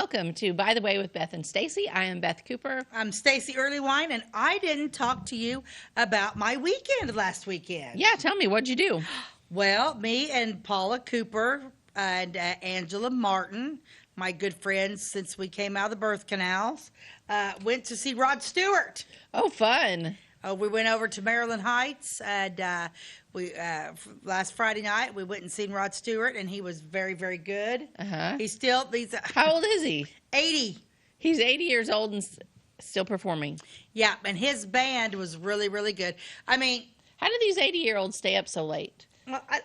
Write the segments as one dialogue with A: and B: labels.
A: welcome to By the Way with Beth and Stacey. I am Beth Cooper.
B: I'm Stacey Earlywine, and I didn't talk to you about my weekend last weekend.
A: Yeah, tell me, what'd you do?
B: Well, me and Paula Cooper and Angela Martin, my good friends since we came out of the birth canals, went to see Rod Stewart.
A: Oh, fun.
B: We went over to Maryland Heights, and we last Friday night we went and seen Rod Stewart, and he was very, very good. He's
A: How old is he?
B: 80.
A: He's 80 years old and still performing.
B: Yeah, and his band was really, really good. I mean,
A: how do these 80-year-olds stay up so late?
B: Well,
A: I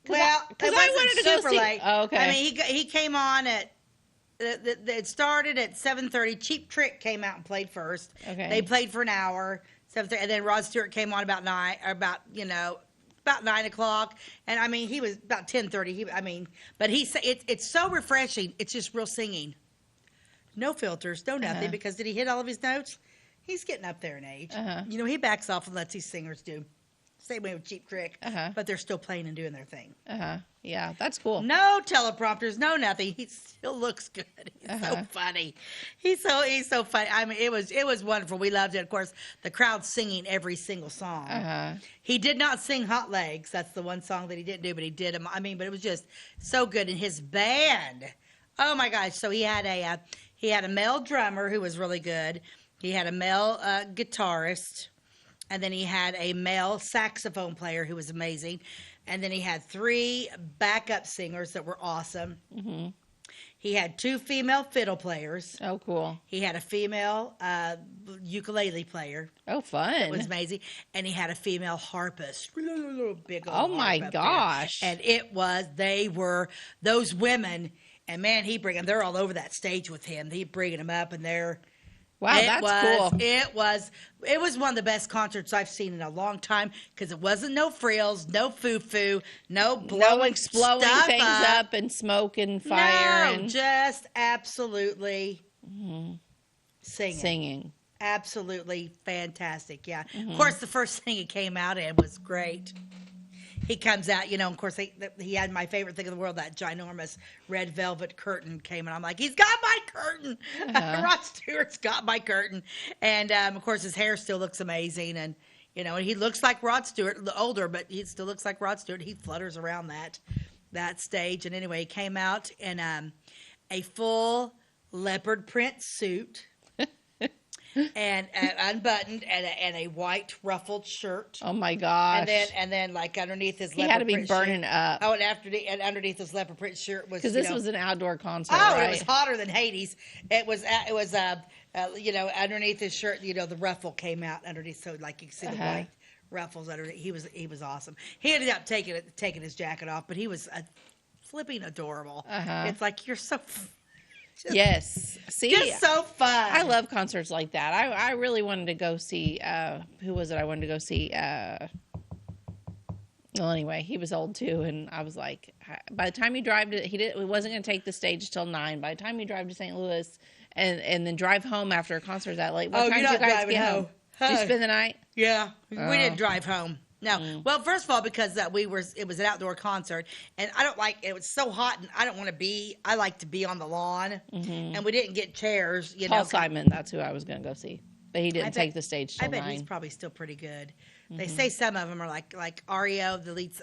B: wanted
A: to go see.
B: Late.
A: Oh, okay.
B: I mean, he came on at. It started at 7:30. Cheap Trick came out and played first.
A: Okay.
B: They played for an hour. 7:30, and then Rod Stewart came on about 9 o'clock. And I mean, he was about 10:30. But it's so refreshing. It's just real singing. No filters, no nothing. Because did he hit all of his notes? He's getting up there in age. He backs off and lets these singers do. Same way with Cheap Trick, but they're still playing and doing their thing.
A: Yeah, that's cool.
B: No teleprompters, no nothing. He still looks good. He's so funny. He's so funny. I mean, it was wonderful. We loved it. Of course, the crowd singing every single song. He did not sing Hot Legs. That's the one song that he didn't do, but he did them. I mean, but it was just so good. And his band, oh my gosh! So he had a male drummer who was really good. He had a male guitarist. And then he had a male saxophone player who was amazing. And then he had 3 backup singers that were awesome. He had 2 female fiddle players.
A: Oh, cool.
B: He had a female ukulele player.
A: Oh, fun.
B: It was amazing. And he had a female harpist. Big old
A: Oh, my gosh.
B: There. And they were those women. And man, they're all over that stage with him. He'd bringing them up and they're.
A: Wow, cool.
B: It was one of the best concerts I've seen in a long time because it wasn't no frills, no foo-foo, no blowing
A: things up and smoke and fire.
B: No, just absolutely singing. Absolutely fantastic, yeah. Of course, the first thing he came out in was great. He comes out, of course, he had my favorite thing in the world, that ginormous red velvet curtain came, and I'm like, he's got my curtain. Rod Stewart's got my curtain. And, of course, his hair still looks amazing. And, and he looks like Rod Stewart, older, but he still looks like Rod Stewart. He flutters around that stage. And anyway, he came out in a full leopard print suit. And unbuttoned and a white ruffled shirt.
A: Oh my gosh!
B: And then like underneath his
A: he had to be burning up.
B: Oh, and underneath his leopard print shirt was
A: because this was an outdoor concert.
B: Oh,
A: right?
B: It was hotter than Hades. It was underneath his shirt. The ruffle came out underneath, so like you can see the white ruffles underneath. He was awesome. He ended up taking his jacket off, but he was flipping adorable. It's like you're so.
A: Yes. See,
B: just so fun.
A: I love concerts like that. I really wanted to go see, who was it? I wanted to go see, well, anyway, he was old too. And I was like, by the time he wasn't going to take the stage till 9. By the time you drive to St. Louis and then drive home after a concert that late, what time did you guys get home? Did you spend the night?
B: Yeah. We didn't drive home. No. Well, first of all, because it was an outdoor concert, and it was so hot, and I like to be on the lawn, and we didn't get chairs,
A: Paul Simon, that's who I was going to go see. But he didn't take the stage till 9.
B: I bet he's probably still pretty good. They say some of them are like REO.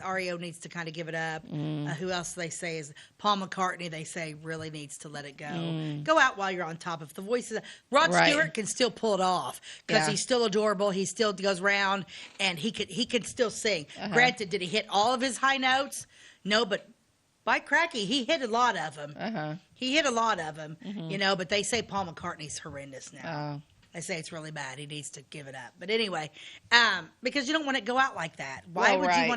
B: REO needs to kind of give it up. Who else they say is Paul McCartney? They say really needs to let it go. Go out while you're on top of the voices. Rod Stewart can still pull it off because he's still adorable. He still goes around and he could still sing. Granted, did he hit all of his high notes? No, but by cracky, he hit a lot of them. He hit a lot of them, But they say Paul McCartney's horrendous now. I say it's really bad. He needs to give it up. But anyway, because you don't want to go out like that. Why would you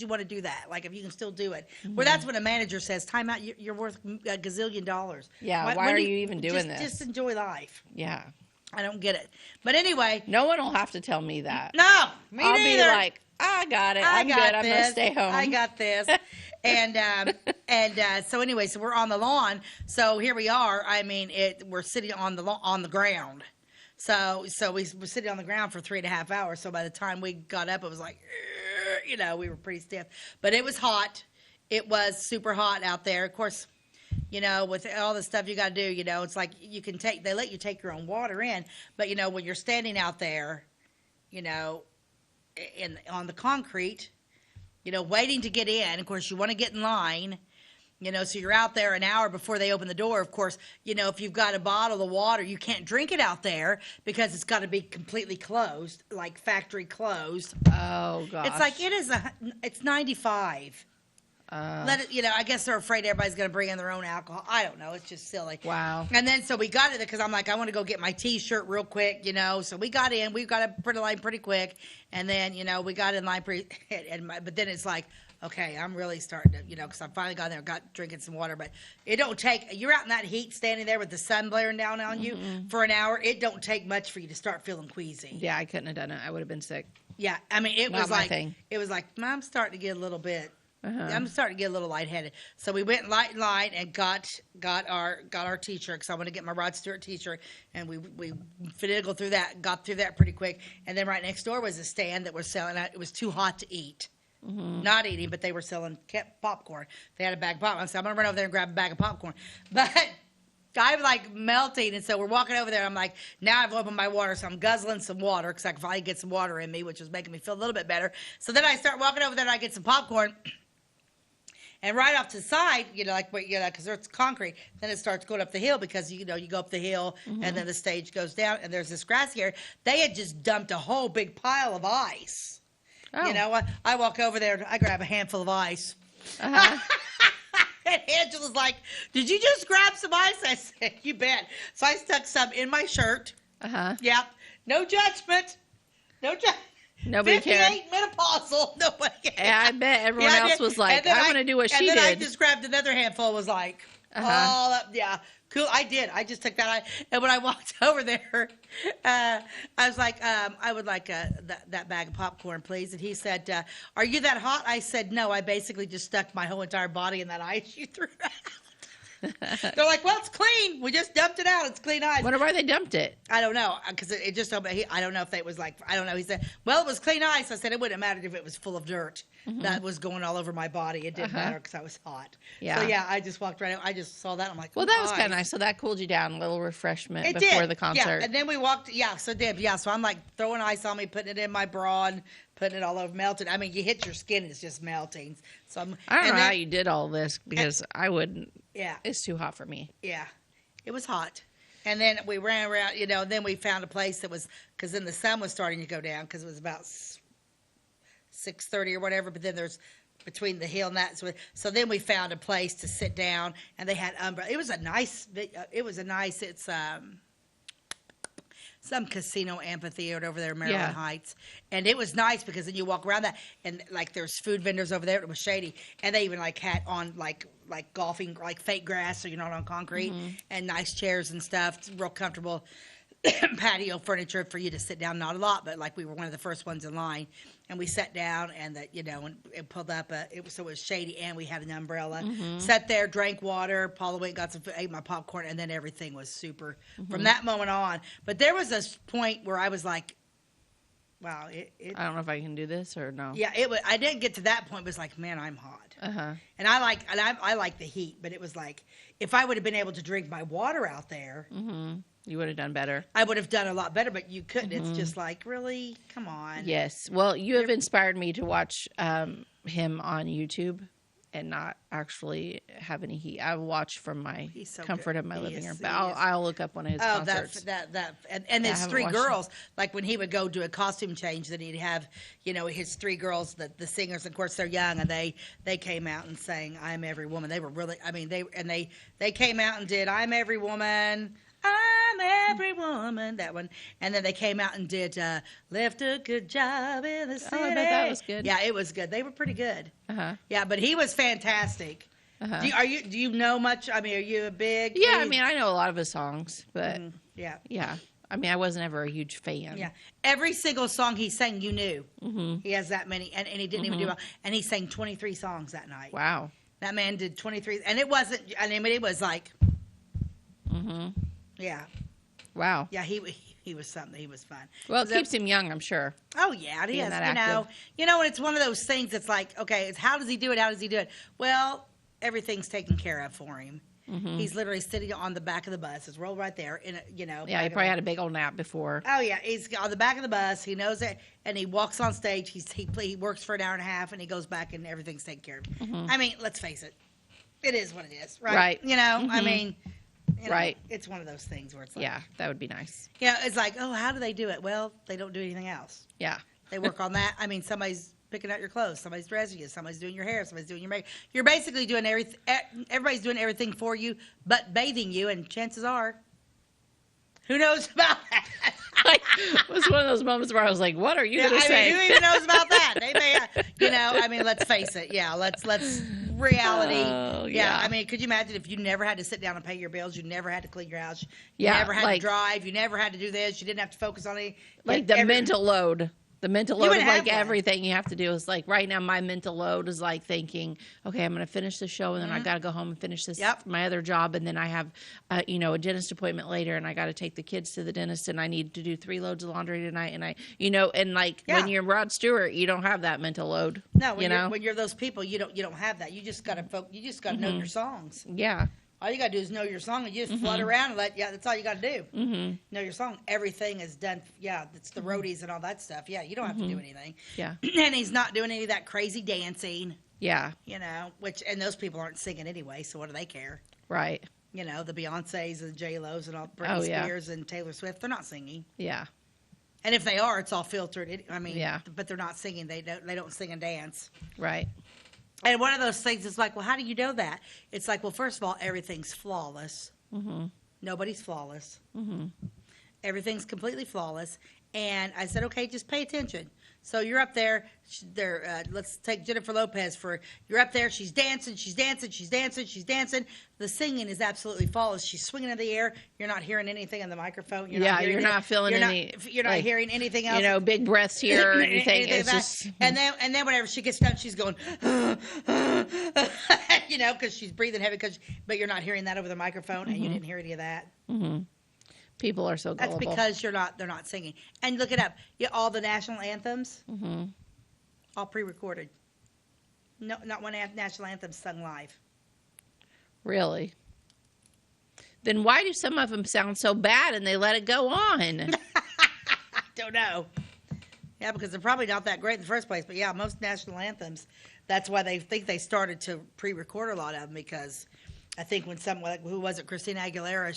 B: want to do that? Like if you can still do it. Well, that's when a manager says, "Time out. You're worth a gazillion dollars."
A: Yeah. Why are you even doing this?
B: Just enjoy life.
A: Yeah.
B: I don't get it. But anyway,
A: no one will have to tell me that.
B: No, me
A: I'll
B: neither.
A: Be like, I got it. I'm good. I'm gonna stay home.
B: I got this. So anyway, so we're on the lawn. So here we are. I mean, we're sitting on the ground. So we were sitting on the ground for 3.5 hours. So by the time we got up, it was like, we were pretty stiff. But it was hot. It was super hot out there. Of course, with all the stuff you got to do, it's like they let you take your own water in, but when you're standing out there, on the concrete, waiting to get in. Of course, you want to get in line, so you're out there an hour before they open the door. Of course, if you've got a bottle of water, you can't drink it out there because it's got to be completely closed, like factory closed.
A: Oh, gosh.
B: It's like it's 95. I guess they're afraid everybody's going to bring in their own alcohol. I don't know. It's just silly.
A: Wow.
B: And then so we got it because I'm like, I want to go get my T-shirt real quick, So we got in. We got a pretty line pretty quick. And then, we got in line but then it's like, okay, I'm really starting to, because I finally got there and got drinking some water. But it don't take, you're out in that heat standing there with the sun blaring down on you for an hour. It don't take much for you to start feeling queasy.
A: Yeah, I couldn't have done it. I would have been sick.
B: Yeah, I mean, it
A: Not
B: was
A: my
B: like,
A: thing.
B: it was like, I'm starting to get a little bit. I'm starting to get a little lightheaded. So we went in line and got our T-shirt because I want to get my Rod Stewart T-shirt, and we finagled through that, got through that pretty quick. And then right next door was a stand that was selling. It was too hot to eat. Not eating, but they were selling popcorn. They had a bag of popcorn. I said, I'm gonna run over there and grab a bag of popcorn, but I'm like melting, and so we're walking over there. I'm like, now I've opened my water, so I'm guzzling some water because I can finally get some water in me, which was making me feel a little bit better. So then I start walking over there and I get some popcorn. And right off to the side, because it's concrete, then it starts going up the hill because, you go up the hill and then the stage goes down and there's this grassy area. They had just dumped a whole big pile of ice.
A: Oh.
B: I walk over there, I grab a handful of ice. And Angela's like, did you just grab some ice? I said, you bet. So I stuck some in my shirt. Yep. No judgment. No judgment.
A: Nobody
B: 58
A: cared.
B: menopausal. Nobody cared.
A: Yeah, I bet everyone else was like, I want to do what she did.
B: And then I just grabbed another handful, was like, all up. Yeah, cool. I did. I just took that. And when I walked over there, I was like, I would like that bag of popcorn, please. And he said, are you that hot? I said, no. I basically just stuck my whole entire body in that ice you threw out. They're like, well, it's clean. We just dumped it out. It's clean ice.
A: Wonder why they dumped it.
B: I don't know, because it just, I don't know if it was like, I don't know. He said, well, it was clean ice. I said, it wouldn't have mattered if it was full of dirt. That was going all over my body. It didn't matter because I was hot.
A: Yeah.
B: So, yeah, I just walked right out. I just saw that. I'm like,
A: well, that was kind of nice. So that cooled you down, a little refreshment
B: it
A: before
B: did.
A: the concert.
B: Yeah, and then we walked, so it did. Yeah, so I'm like throwing ice on me, putting it in my bra and putting it all over, melted. I mean, you hit your skin, it's just melting. So
A: I don't know how you did all this because I wouldn't.
B: Yeah.
A: It's too hot for me.
B: Yeah. It was hot. And then we ran around, and then we found a place that was, because then the sun was starting to go down because it was about 6:30 or whatever, but then there's between the hill and that. So then we found a place to sit down, and they had umbrella. It was a nice, it's some casino amphitheater over there in Maryland Heights. And it was nice because then you walk around that, and like there's food vendors over there. It was shady. And they even like had on like golfing, like fake grass, so you're not on concrete, and nice chairs and stuff. It's real comfortable patio furniture for you to sit down. Not a lot, but like we were one of the first ones in line. And we sat down, and and it pulled up. So it was shady, and we had an umbrella. Sat there, drank water. Paula went, got some food, ate my popcorn, and then everything was super from that moment on. But there was a point where I was like, "Wow, I
A: don't know if I can do this or no."
B: Yeah, it was. I didn't get to that point. It was like, man, I'm hot. And I like the heat, but it was like if I would have been able to drink my water out there.
A: You would have done better.
B: I would have done a lot better, but you couldn't. It's just like, really? Come on.
A: Yes. Well, you have inspired me to watch him on YouTube and not actually have any heat. I watch from my comfort of my living room. But I'll look up one of his concerts.
B: And his three girls, like when he would go do a costume change, then he'd have, his three girls, the singers, of course, they're young, and they came out and sang I'm Every Woman. They were really, they came out and did I'm Every Woman. I'm Every Woman, that one. And then they came out and did Left a Good Job in the City.
A: Oh, I bet that was good.
B: Yeah, it was good. They were pretty good. Yeah, but he was fantastic. Do you know much? I mean, are you a big...
A: Yeah, I mean, I know a lot of his songs, but...
B: Yeah.
A: Yeah. I mean, I wasn't ever a huge fan.
B: Yeah. Every single song he sang, you knew. He has that many, and he didn't even do well. And he sang 23 songs that night.
A: Wow.
B: That man did 23, and it wasn't, it was like... Yeah.
A: Wow.
B: Yeah, he was something. He was fun.
A: Well, it keeps him young, I'm sure.
B: Oh yeah, it is. And it's one of those things that's like, okay, it's how does he do it? How does he do it? Well, everything's taken care of for him. Mm-hmm. He's literally sitting on the back of the bus. It's rolled right there.
A: Yeah, he probably had a big old nap before.
B: Oh, yeah. He's on the back of the bus. He knows it. And he walks on stage. He works for an hour and a half, and he goes back, and everything's taken care of. Mm-hmm. I mean, let's face it. It is what it is, right?
A: Right.
B: Mm-hmm. I mean,
A: right.
B: It's one of those things where it's like.
A: Yeah, that would be nice.
B: Yeah, it's like, oh, how do they do it? Well, they don't do anything else.
A: Yeah.
B: They work on that. I mean, somebody's picking out your clothes, somebody's dressing you, somebody's doing your hair, somebody's doing your makeup. You're basically doing everything. Everybody's doing everything for you, but bathing you. And chances are, who knows about that?
A: It was one of those moments where I was like, "What are you going to say?"
B: Who even knows about that? They may, I mean, let's face it. Yeah, let's reality. Yeah. I mean, could you imagine if you never had to sit down and pay your bills? You never had to clean your house. You never had to drive. You never had to do this. You didn't have to focus on it.
A: Like the mental load. The mental load of like everything you have to do is like right now my mental load is like thinking, okay, I'm going to finish the show and then I got to go home and finish this my other job, and then I have a dentist appointment later and I got to take the kids to the dentist and I need to do 3 loads of laundry tonight, and and like when you're Rod Stewart, you don't have that mental load.
B: No, when you're those people, you don't have that. You just got to know your songs.
A: Yeah.
B: All you got to do is know your song, and you just flood around and that's all you got to do. Mm-hmm. Know your song. Everything is done. Yeah, it's the roadies and all that stuff. Yeah, you don't have to do anything.
A: Yeah.
B: And he's not doing any of that crazy dancing.
A: Yeah.
B: And those people aren't singing anyway, so what do they care?
A: Right.
B: The Beyoncés and J-Lo's and all Britney Spears and Taylor Swift, they're not singing.
A: Yeah.
B: And if they are, it's all filtered. But they're not singing. They don't sing and dance.
A: Right.
B: And one of those things is like, well, how do you know that? It's like, well, first of all, everything's flawless. Mm-hmm. Nobody's flawless. Mm-hmm. Everything's completely flawless. And I said, okay, just pay attention. So you're up there. Let's take Jennifer Lopez you're up there. She's dancing. She's dancing. She's dancing. She's dancing. The singing is absolutely flawless. She's swinging in the air. You're not hearing anything on the microphone. You're not feeling any. You're not hearing anything else.
A: Big breaths here or anything. It's just.
B: And then whenever she gets done, she's going, because she's breathing heavy. But you're not hearing that over the microphone, and you didn't hear any of that.
A: Mm-hmm. People are so gullible.
B: That's because they're not singing. And look it up. All the national anthems, all pre-recorded. No, not one national anthem sung live.
A: Really? Then why do some of them sound so bad and they let it go on?
B: I don't know. Yeah, because they're probably not that great in the first place. But yeah, most national anthems, that's why they think they started to pre-record a lot of them, because I think when someone, who was it, Christina Aguilera,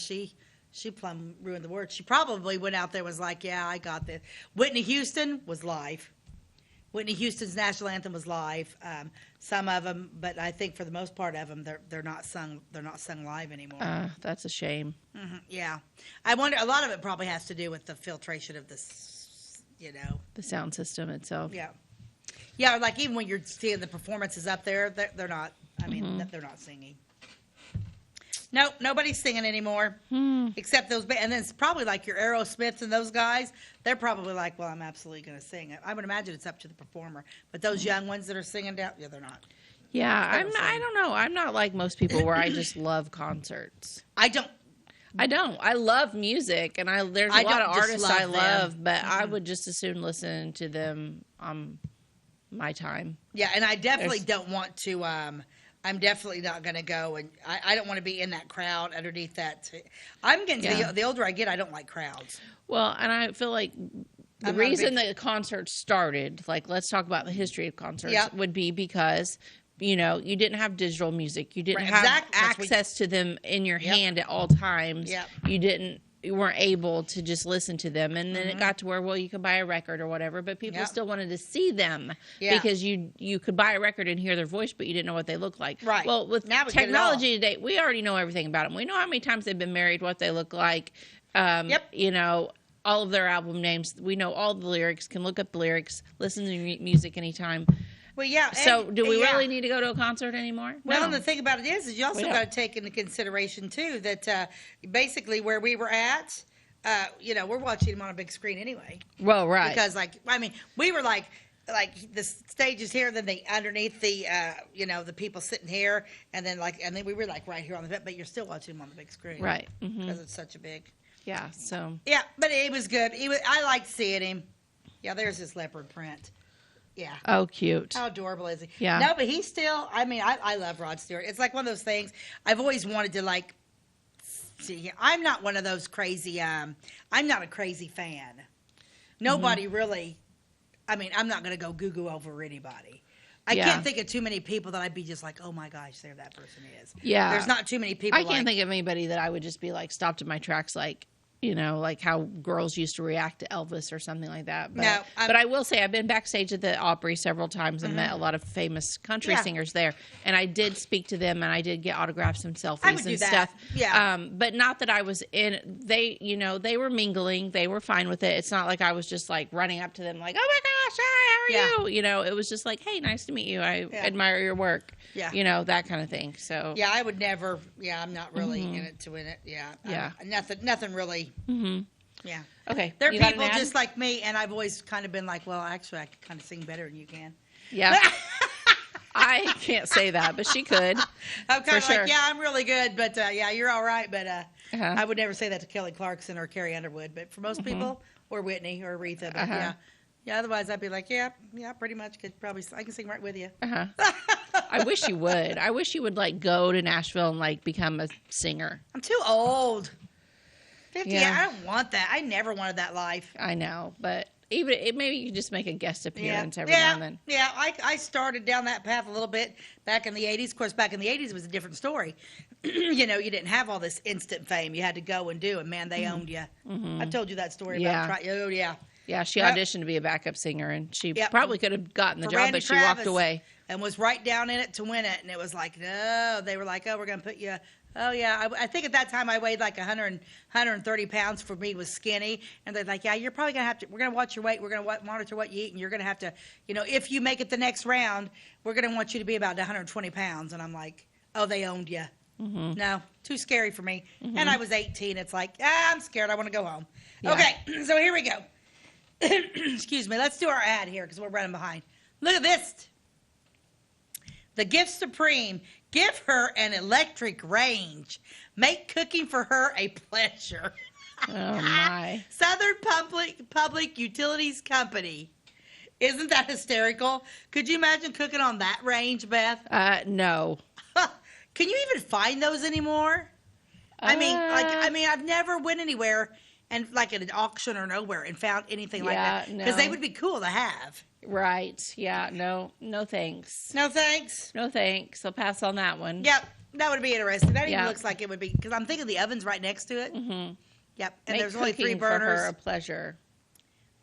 B: she plumb ruined the words. She probably went out there and was like, yeah, I got this. Whitney Houston was live. Whitney Houston's national anthem was live. Some of them, but I think for the most part of them, they're not sung. They're not sung live anymore.
A: That's a shame.
B: Mm-hmm, yeah, I wonder. A lot of it probably has to do with the filtration of this.
A: The sound system itself.
B: Yeah, yeah. Like even when you're seeing the performances up there, they're not. I mean, they're not singing. Nope, nobody's singing anymore, except those. And then it's probably like your Aerosmiths and those guys. They're probably like, well, I'm absolutely going to sing it. I would imagine it's up to the performer. But those young ones that are singing down, yeah, they're not.
A: Yeah, I don't know. I'm not like most people where I just love concerts.
B: I don't.
A: I love music, and there's a lot of artists I love, but I would just as soon listen to them on my time.
B: Yeah, and I definitely don't want to. I'm definitely not going to go, and I don't want to be in that crowd underneath that. I'm getting to the older I get, I don't like crowds. Well,
A: and I feel like the reason that concerts started, like let's talk about the history of concerts, would be because, you didn't have digital music. You didn't have access to them in your hand at all times. Yep. You weren't able to just listen to them, and then it got to where, well, you could buy a record or whatever, but people still wanted to see them because you could buy a record and hear their voice, but you didn't know what they looked like.
B: Right.
A: Well, with technology today, we already know everything about them. We know how many times they've been married, what they look like. All of their album names. We know all the lyrics. Can look up the lyrics, listen to music anytime.
B: Well, yeah.
A: So, do we really need to go to a concert anymore?
B: Well,
A: no.
B: And the thing about it is you also got to take into consideration too that basically where we were at, we're watching them on a big screen anyway.
A: Well, right.
B: Because we were like the stage is here, then underneath the the people sitting here, and then we were like right here on the bed, but you're still watching them on the big screen,
A: right?
B: Because it's such a big.
A: Yeah. So.
B: Yeah, but it was good. I liked seeing him. Yeah, there's his leopard print. Yeah.
A: Oh, cute.
B: How adorable is he?
A: Yeah.
B: No, but he's still, I love Rod Stewart. It's like one of those things I've always wanted to like see. I'm not one of those crazy, I'm not a crazy fan. Nobody really, I'm not going to go goo-goo over anybody. I can't think of too many people that I'd be just like, oh my gosh, there that person is.
A: Yeah.
B: There's not too many people
A: I can't think of anybody that I would just be like stopped in my tracks like, like how girls used to react to Elvis or something like that. But, but I will say I've been backstage at the Opry several times and met a lot of famous country singers there. And I did speak to them and I did get autographs and selfies and stuff.
B: Yeah.
A: But not that I was they were mingling. They were fine with it. It's not like I was just like running up to them like, oh my gosh, hi, how are you? It was just like, hey, nice to meet you. I admire your work. Yeah. That kind of thing. So
B: yeah, I would never. Yeah, I'm not really in it to win it. Yeah.
A: Yeah.
B: Nothing really. Yeah.
A: Okay.
B: There are people just like me, and I've always kind of been like, well, actually, I can kind of sing better than you can.
A: Yeah. I can't say that, but she could.
B: I'm kind of like, yeah, I'm really good, but yeah, you're all right. But I would never say that to Kelly Clarkson or Carrie Underwood. But for most people, or Whitney or Aretha, but yeah. Otherwise, I'd be like, yeah, pretty much could probably. I can sing right with you.
A: I wish you would. I wish you would like go to Nashville and like become a singer.
B: I'm too old. 50. Yeah. I don't want that. I never wanted that life.
A: I know, but maybe you could just make a guest appearance every now and then.
B: Yeah, I started down that path a little bit back in the 80s. Of course, back in the 80s it was a different story. You didn't have all this instant fame. You had to go and do, and man, they owned you. I told you that story about
A: Yeah, she auditioned to be a backup singer, and she probably could have gotten the job,
B: Randy
A: but she
B: Travis,
A: walked away.
B: And was right down in it to win it, and it was like, no. They were like, oh, we're going to put you. Oh, yeah. I think at that time I weighed like 130 pounds. For me, was skinny. And they're like, yeah, you're probably going to have to, we're going to watch your weight. We're going to monitor what you eat. And you're going to have to, if you make it the next round, we're going to want you to be about 120 pounds. And I'm like, oh, they owned you. No, too scary for me. And I was 18. It's like, I'm scared. I want to go home. Yeah. Okay, so here we go. Excuse me. Let's do our ad here because we're running behind. Look at this. The Gift Supreme. Give her an electric range. Make cooking for her a pleasure.
A: Oh, my.
B: Southern Public Utilities Company. Isn't that hysterical? Could you imagine cooking on that range, Beth?
A: No.
B: Can you even find those anymore? I mean, I've never went anywhere and like at an auction or nowhere and found anything like that. Because they would be cool to have.
A: Right. Yeah. No thanks.
B: No thanks.
A: No thanks. I'll pass on that one.
B: Yep. That would be interesting. That even looks like it would be, because I'm thinking the oven's right next to it. Yep. And there's only 3 burners.
A: For her a pleasure.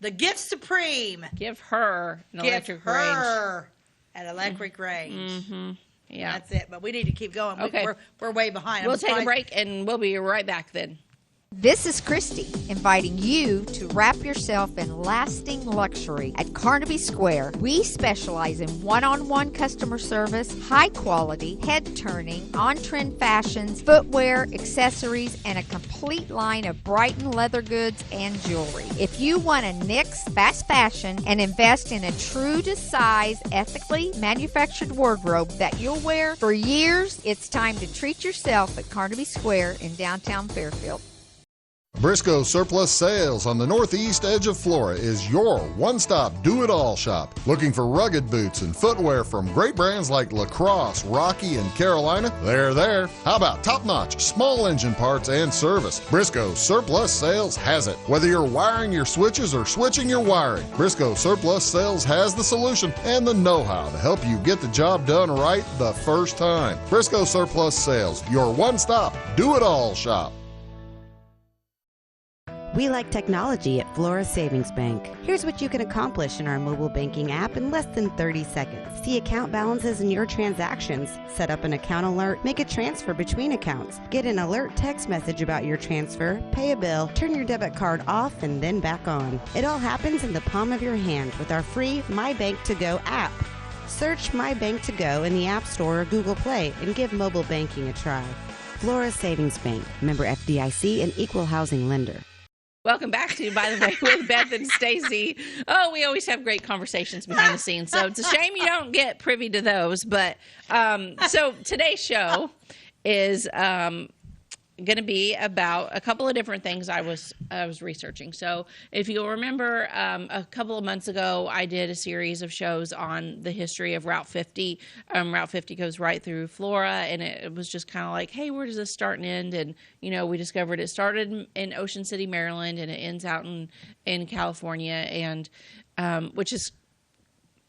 B: The Gift Supreme.
A: Give her an electric range.
B: Give her an electric range.
A: Yeah.
B: That's it. But we need to keep going.
A: Okay.
B: We're way behind.
A: We'll take a break and we'll be right back then.
C: This is Christy, inviting you to wrap yourself in lasting luxury at Carnaby Square. We specialize in one-on-one customer service, high quality, head-turning, on-trend fashions, footwear, accessories, and a complete line of Brighton leather goods and jewelry. If you want to nix fast fashion and invest in a true-to-size, ethically manufactured wardrobe that you'll wear for years, it's time to treat yourself at Carnaby Square in downtown Fairfield.
D: Briscoe Surplus Sales on the northeast edge of Flora is your one-stop do-it-all shop. Looking for rugged boots and footwear from great brands like Lacrosse, Rocky, and Carolina? They're there. How about top-notch small engine parts and service? Briscoe Surplus Sales has it. Whether you're wiring your switches or switching your wiring, Briscoe Surplus Sales has the solution and the know-how to help you get the job done right the first time. Briscoe Surplus Sales, your one-stop do-it-all shop.
E: We like technology at Flora Savings Bank. Here's what you can accomplish in our mobile banking app in less than 30 seconds. See account balances in your transactions, set up an account alert, make a transfer between accounts, get an alert text message about your transfer, pay a bill, turn your debit card off and then back on. It all happens in the palm of your hand with our free My Bank to Go app. Search My Bank to Go in the App Store or Google Play and give mobile banking a try. Flora Savings Bank, member FDIC and equal housing lender.
A: Welcome back to, by the way, with Beth and Stacey. Oh, we always have great conversations behind the scenes, so it's a shame you don't get privy to those. But so today's show is going to be about a couple of different things I was researching. So if you'll remember, a couple of months ago, I did a series of shows on the history of Route 50. Route 50 goes right through Flora, and it was just kind of like, hey, where does this start and end? And, we discovered it started in Ocean City, Maryland, and it ends out in California, and which is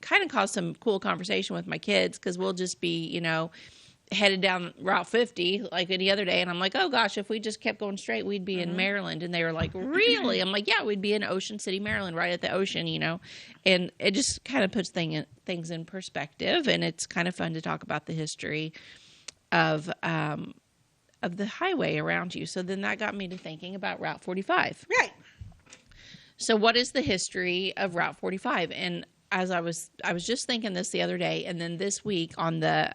A: kind of caused some cool conversation with my kids, because we'll just be, headed down Route 50 like any other day, and I'm like, oh gosh, if we just kept going straight, we'd be in Maryland. And they were like, really? I'm like, yeah, we'd be in Ocean City, Maryland, right at the ocean, and it just kind of puts things in perspective, and it's kind of fun to talk about the history of the highway around you. So then that got me to thinking about Route 45.
B: Right.
A: So what is the history of Route 45? And as I was just thinking this the other day, and then this week on the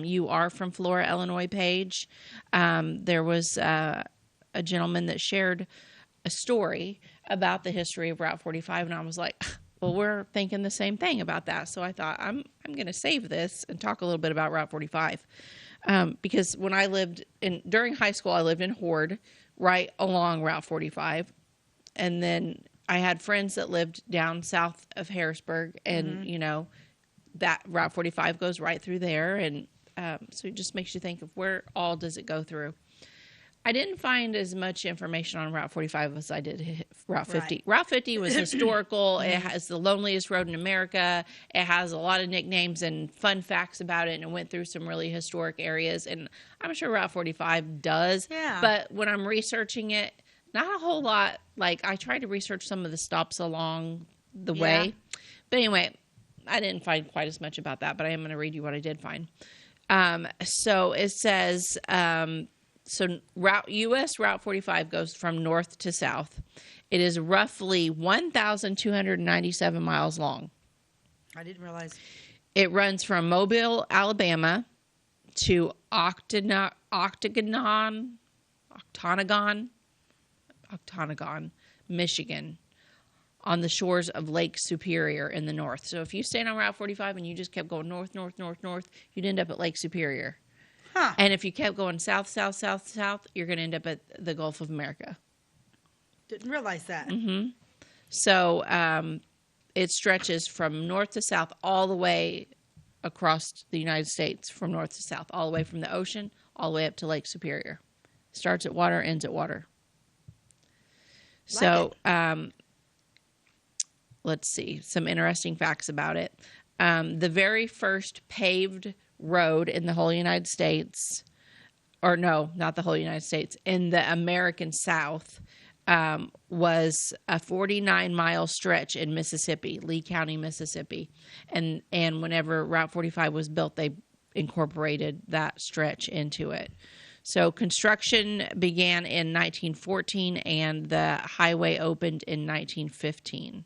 A: You Are From Flora, Illinois page, there was a gentleman that shared a story about the history of Route 45, and I was like, well, we're thinking the same thing about that. So I thought I'm going to save this and talk a little bit about Route 45, because when I lived during high school, I lived in Horde, right along Route 45, and then I had friends that lived down south of Harrisburg, and, that Route 45 goes right through there. And so it just makes you think of where all does it go through. I didn't find as much information on Route 45 as I did Route 50. Right. Route 50 was historical. It has the loneliest road in America. It has a lot of nicknames and fun facts about it, and it went through some really historic areas. And I'm sure Route 45 does. Yeah. But when I'm researching it, not a whole lot. Like, I tried to research some of the stops along the way. But anyway, I didn't find quite as much about that, but I am going to read you what I did find. So it says, U.S. Route 45 goes from north to south. It is roughly 1,297 miles long.
B: I didn't realize.
A: It runs from Mobile, Alabama to Octagon, Michigan, on the shores of Lake Superior in the north. So if you stayed on Route 45 and you just kept going north, you'd end up at Lake Superior. Huh. And if you kept going south, you're going to end up at the Gulf of America.
B: Didn't realize that.
A: Mm-hmm. So it stretches from north to south all the way across the United States, from north to south, all the way from the ocean, all the way up to Lake Superior. Starts at water, ends at water. So, let's see, some interesting facts about it. The very first paved road in the whole United States, or no, not the whole United States, in the American South, was a 49-mile stretch in Mississippi, Lee County, Mississippi. And whenever Route 45 was built, they incorporated that stretch into it. So construction began in 1914, and the highway opened in 1915.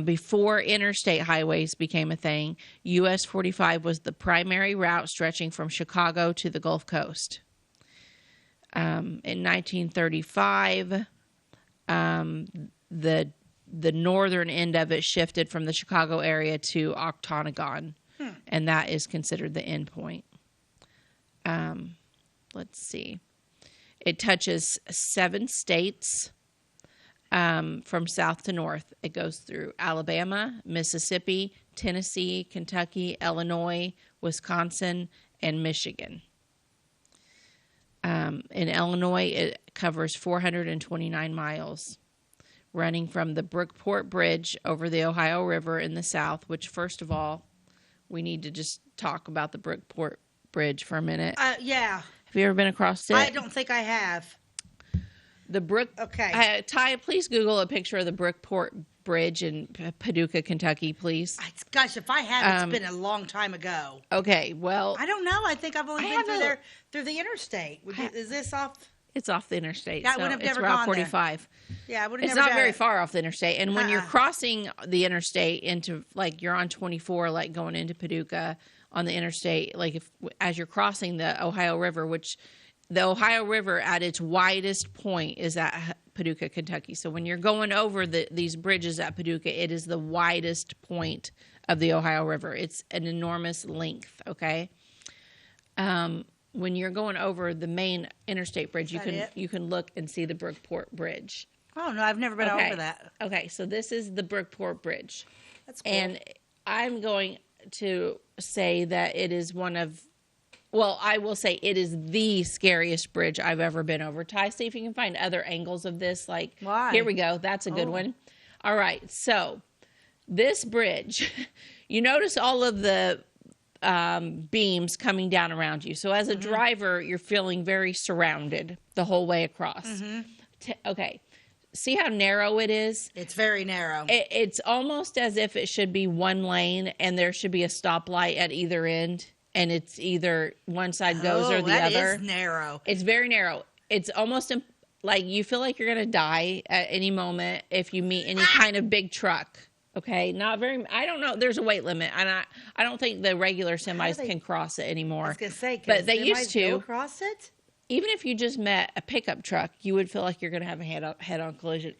A: Before interstate highways became a thing, US 45 was the primary route stretching from Chicago to the Gulf Coast. In 1935, the northern end of it shifted from the Chicago area to Octagon, and that is considered the end point. Let's see. It touches 7 states from south to north. It goes through Alabama, Mississippi, Tennessee, Kentucky, Illinois, Wisconsin, and Michigan. In Illinois, it covers 429 miles, running from the Brookport Bridge over the Ohio River in the south, which, first of all, we need to just talk about the Brookport Bridge for a minute.
B: Yeah.
A: Have you ever been across it?
B: I don't think I have.
A: Okay. Ty, please Google a picture of the Brookport Bridge in Paducah, Kentucky, please.
B: Gosh, if I have, it's been a long time ago.
A: Okay, well,
B: I don't know. I think I've only been through the interstate. Is this off?
A: It's off the interstate.
B: Yeah, I would have never gone
A: Route 45.
B: There. Yeah, I would have
A: It's
B: never
A: not very far off the interstate. And when you're crossing the interstate into, like, you're on 24, like going into Paducah on the interstate, like as you're crossing the Ohio River, which the Ohio River at its widest point is at Paducah, Kentucky. So when you're going over these bridges at Paducah, it is the widest point of the Ohio River. It's an enormous length, okay? when you're going over the main interstate bridge,
B: Is
A: you can look and see the Brookport Bridge.
B: Oh, no, I've never been over that.
A: Okay, so this is the Brookport Bridge.
B: That's cool.
A: And I'm going to say that it is I will say it is the scariest bridge I've ever been over. Ty, see if you can find other angles of this. Like,
B: why?
A: Here we go. That's a good one. All right, so this bridge, you notice all of the beams coming down around you. So as a driver, you're feeling very surrounded the whole way across. Okay. See how narrow it is?
B: It's very narrow.
A: It's almost as if it should be one lane and there should be a stoplight at either end, and it's either one side goes or the other.
B: That is narrow.
A: It's very narrow. It's almost like you feel like you're going to die at any moment if you meet any kind of big truck. Okay, I don't know. There's a weight limit, and I don't think the regular semis can cross it anymore.
B: I was going to say,
A: but they used to
B: go across it.
A: Even if you just met a pickup truck, you would feel like you're going to have a head-on collision.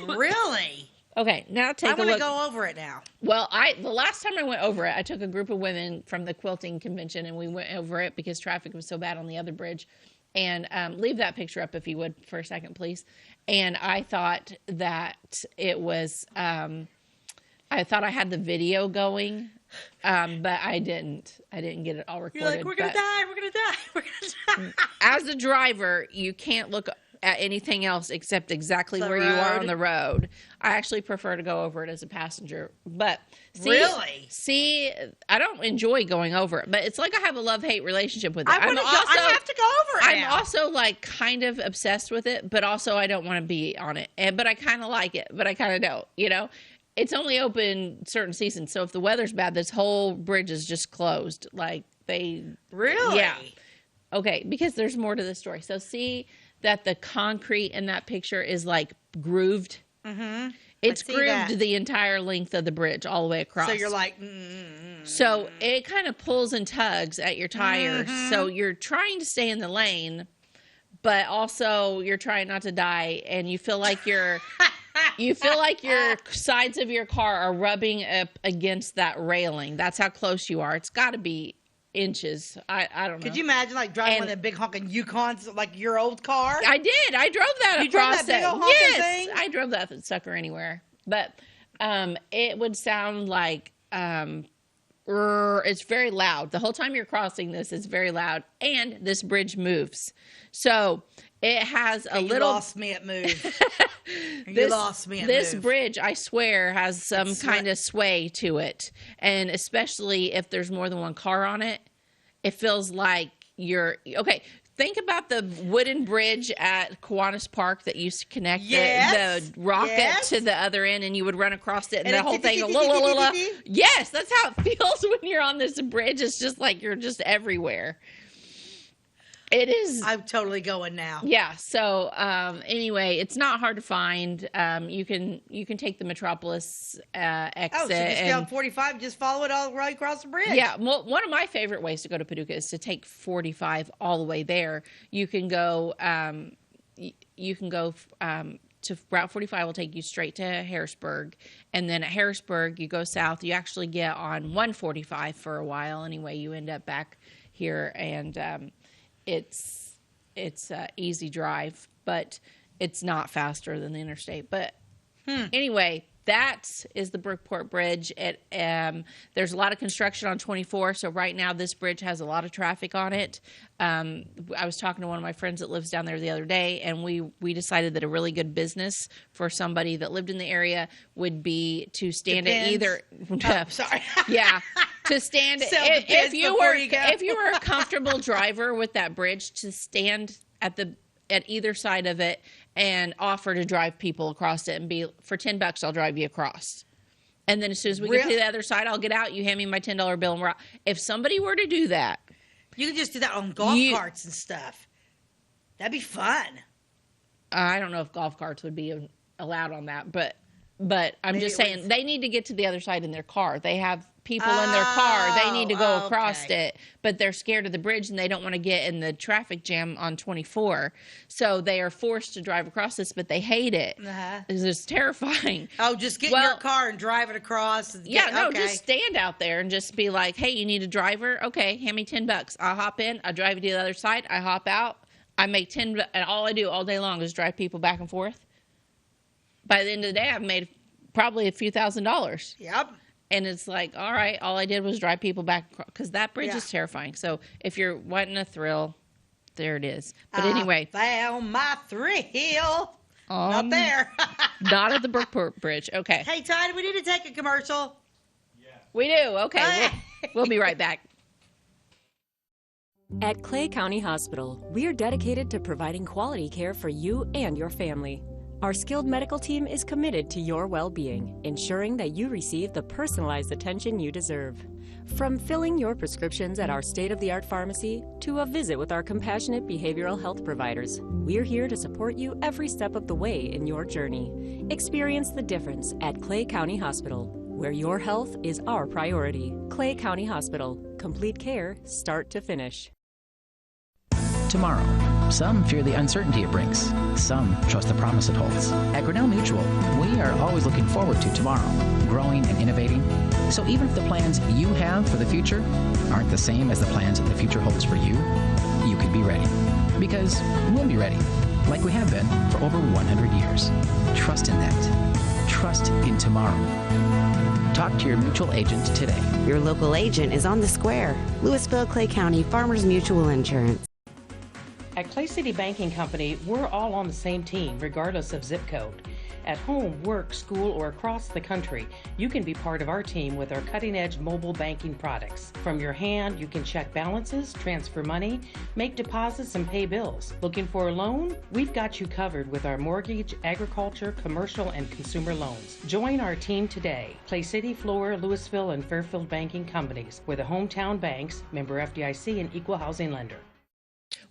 B: Really?
A: Okay, now take a look.
B: I want to go over it now.
A: Well, the last time I went over it, I took a group of women from the quilting convention, and we went over it because traffic was so bad on the other bridge. And leave that picture up if you would for a second, please. And I thought that it was I thought I had the video going, but I didn't. I didn't get it all recorded.
B: You're like, we're going to die. We're going to die. We're going to die.
A: As a driver, you can't look at anything else except exactly where you are on the road. I actually prefer to go over it as a passenger. But see, I don't enjoy going over it, but it's like I have a love-hate relationship with it.
B: I have to go over it
A: I'm also like kind of obsessed with it, but also I don't want to be on it. But I kind of like it, but I kind of don't, you know? It's only open certain seasons, so if the weather's bad, this whole bridge is just closed. Like
B: Really?
A: Yeah. Okay, because there's more to the story. So see that the concrete in that picture is like grooved. Mm-hmm. It's grooved the entire length of the bridge all the way across.
B: So you're like,
A: So it kind of pulls and tugs at your tires. So you're trying to stay in the lane, but also you're trying not to die, and you feel like your sides of your car are rubbing up against that railing. That's how close you are. It's got to be inches. I don't know.
B: Could you imagine like driving one of the big honking Yukons, like your old car?
A: I did. I drove that across
B: big old honking thing?
A: I drove that sucker anywhere. But it would sound like it's very loud. The whole time you're crossing this, it's very loud. And this bridge moves. So it has a little...
B: You lost me at move. This
A: bridge, I swear, has some kind of sway to it. And especially if there's more than one car on it, it feels like you're... Okay, think about the wooden bridge at Kiwanis Park that used to connect the rocket to the other end, and you would run across it, and the whole thing... Yes, that's how it feels when you're on this bridge. It's just like you're just everywhere. It is.
B: I'm totally going now.
A: Yeah. So anyway, it's not hard to find. You can take the Metropolis exit.
B: Oh, so just down 45, just follow it all right across the bridge.
A: Yeah. Well, one of my favorite ways to go to Paducah is to take 45 all the way there. You can go. To Route 45 will take you straight to Harrisburg, and then at Harrisburg you go south. You actually get on 145 for a while. Anyway, you end up back here, and it's an easy drive, but it's not faster than the interstate. But anyway, that is the Brookport Bridge. There's a lot of construction on 24, so right now this bridge has a lot of traffic on it. I was talking to one of my friends that lives down there the other day, and we decided that a really good business for somebody that lived in the area would be to stand at either...
B: sorry.
A: Yeah. To stand... If you were a comfortable driver with that bridge, to stand at either side of it and offer to drive people across it and be, for $10, I'll drive you across. And then as soon as we get to the other side, I'll get out, you hand me my $10 bill, and we're out. If somebody were to do that...
B: You could just do that on golf carts and stuff. That'd be fun. I
A: don't know if golf carts would be allowed on that, but I'm just saying they need to get to the other side in their car. They have people in their car. They need to go across it, but they're scared of the bridge and they don't want to get in the traffic jam on 24. So they are forced to drive across this, but they hate it. It's just terrifying.
B: Oh, just get in your car and drive it across.
A: Just stand out there and just be like, hey, you need a driver? Okay, hand me $10. I'll hop in. I'll drive you to the other side. I hop out. I make 10, and all I do all day long is drive people back and forth. By the end of the day, I've made probably a few $1,000s.
B: Yep.
A: And it's like, all right, all I did was drive people back, because that bridge is terrifying. So if you're wanting a thrill, there it is. But anyway.
B: Found my thrill. Not there.
A: Not at the Brookport Bridge. Okay.
B: Hey, Todd, we need to take a commercial.
A: Yeah. We do. Okay. We'll be right back.
F: At Clay County Hospital, we are dedicated to providing quality care for you and your family. Our skilled medical team is committed to your well-being, ensuring that you receive the personalized attention you deserve. From filling your prescriptions at our state-of-the-art pharmacy to a visit with our compassionate behavioral health providers, we're here to support you every step of the way in your journey. Experience the difference at Clay County Hospital, where your health is our priority. Clay County Hospital. Complete care, start to finish.
G: Tomorrow. Some fear the uncertainty it brings. Some trust the promise it holds. At Grinnell Mutual, we are always looking forward to tomorrow, growing and innovating. So even if the plans you have for the future aren't the same as the plans the future holds for you, you can be ready. Because we'll be ready, like we have been for over 100 years. Trust in that. Trust in tomorrow. Talk to your mutual agent today.
E: Your local agent is on the square. Louisville, Clay County, Farmers Mutual Insurance.
H: At Clay City Banking Company, we're all on the same team, regardless of zip code. At home, work, school, or across the country, you can be part of our team with our cutting-edge mobile banking products. From your hand, you can check balances, transfer money, make deposits, and pay bills. Looking for a loan? We've got you covered with our mortgage, agriculture, commercial, and consumer loans. Join our team today. Clay City, Flora, Louisville, and Fairfield Banking Companies. We're the hometown banks, member FDIC, and equal housing lender.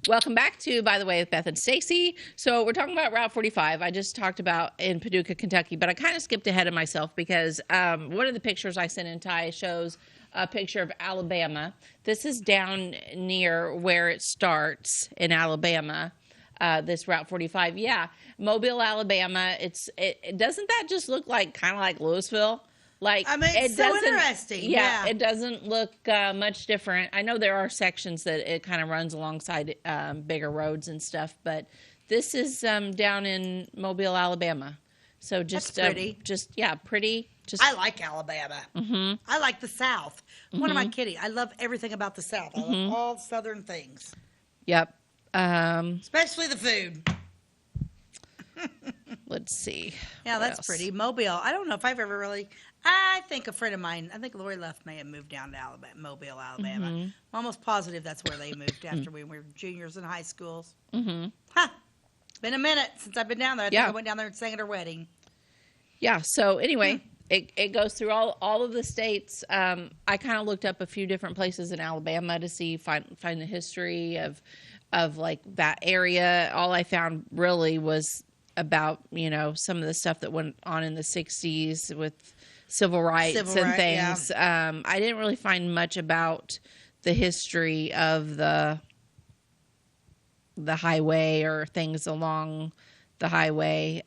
A: Welcome back to By the Way with Beth and Stacey. So we're talking about Route 45. I just talked about in Paducah, Kentucky, but I kind of skipped ahead of myself because one of the pictures I sent in Ty shows a picture of Alabama. This is down near where it starts in Alabama, this Route 45. Yeah, Mobile, Alabama. It doesn't that just look like kind of like Louisville? Like,
B: I mean, it's so interesting.
A: Yeah, it doesn't look much different. I know there are sections that it kind of runs alongside bigger roads and stuff, but this is down in Mobile, Alabama. So just
B: That's pretty.
A: Pretty.
B: I like Alabama. Mm-hmm. I like the South. Mm-hmm. What am I kidding? I love everything about the South. I love all Southern things.
A: Yep.
B: Especially the food.
A: Let's see.
B: Yeah, that's pretty. Mobile. I don't know if I've ever really. I think a friend of mine, I think Lori Luff may have moved down to Mobile, Alabama. I'm almost positive that's where they moved after we were juniors in high schools. Huh. Been a minute since I've been down there. I think I went down there and sang at her wedding. Yeah, so anyway, it goes through all of the states. I kind of looked up a few different places in Alabama to find the history of like that area. All I found really was about, some of the stuff that went on in the 60s with civil rights and things. Yeah. I didn't really find much about the history of the highway or things along the highway.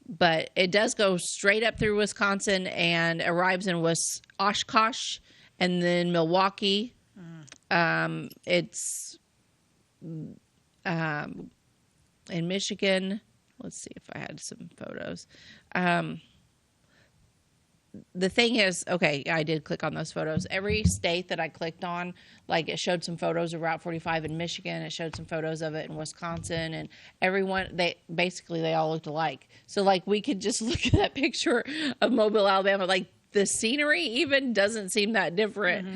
B: But it does go straight up through Wisconsin and arrives in Oshkosh and then Milwaukee. It's in Michigan. Let's see if I had some photos. The thing is, okay, I did click on those photos. Every state that I clicked on, like it showed some photos of Route 45 in Michigan. It showed some photos of it in Wisconsin, and everyone, they all looked alike. So like we could just look at that picture of Mobile, Alabama. Like the scenery even doesn't seem that different.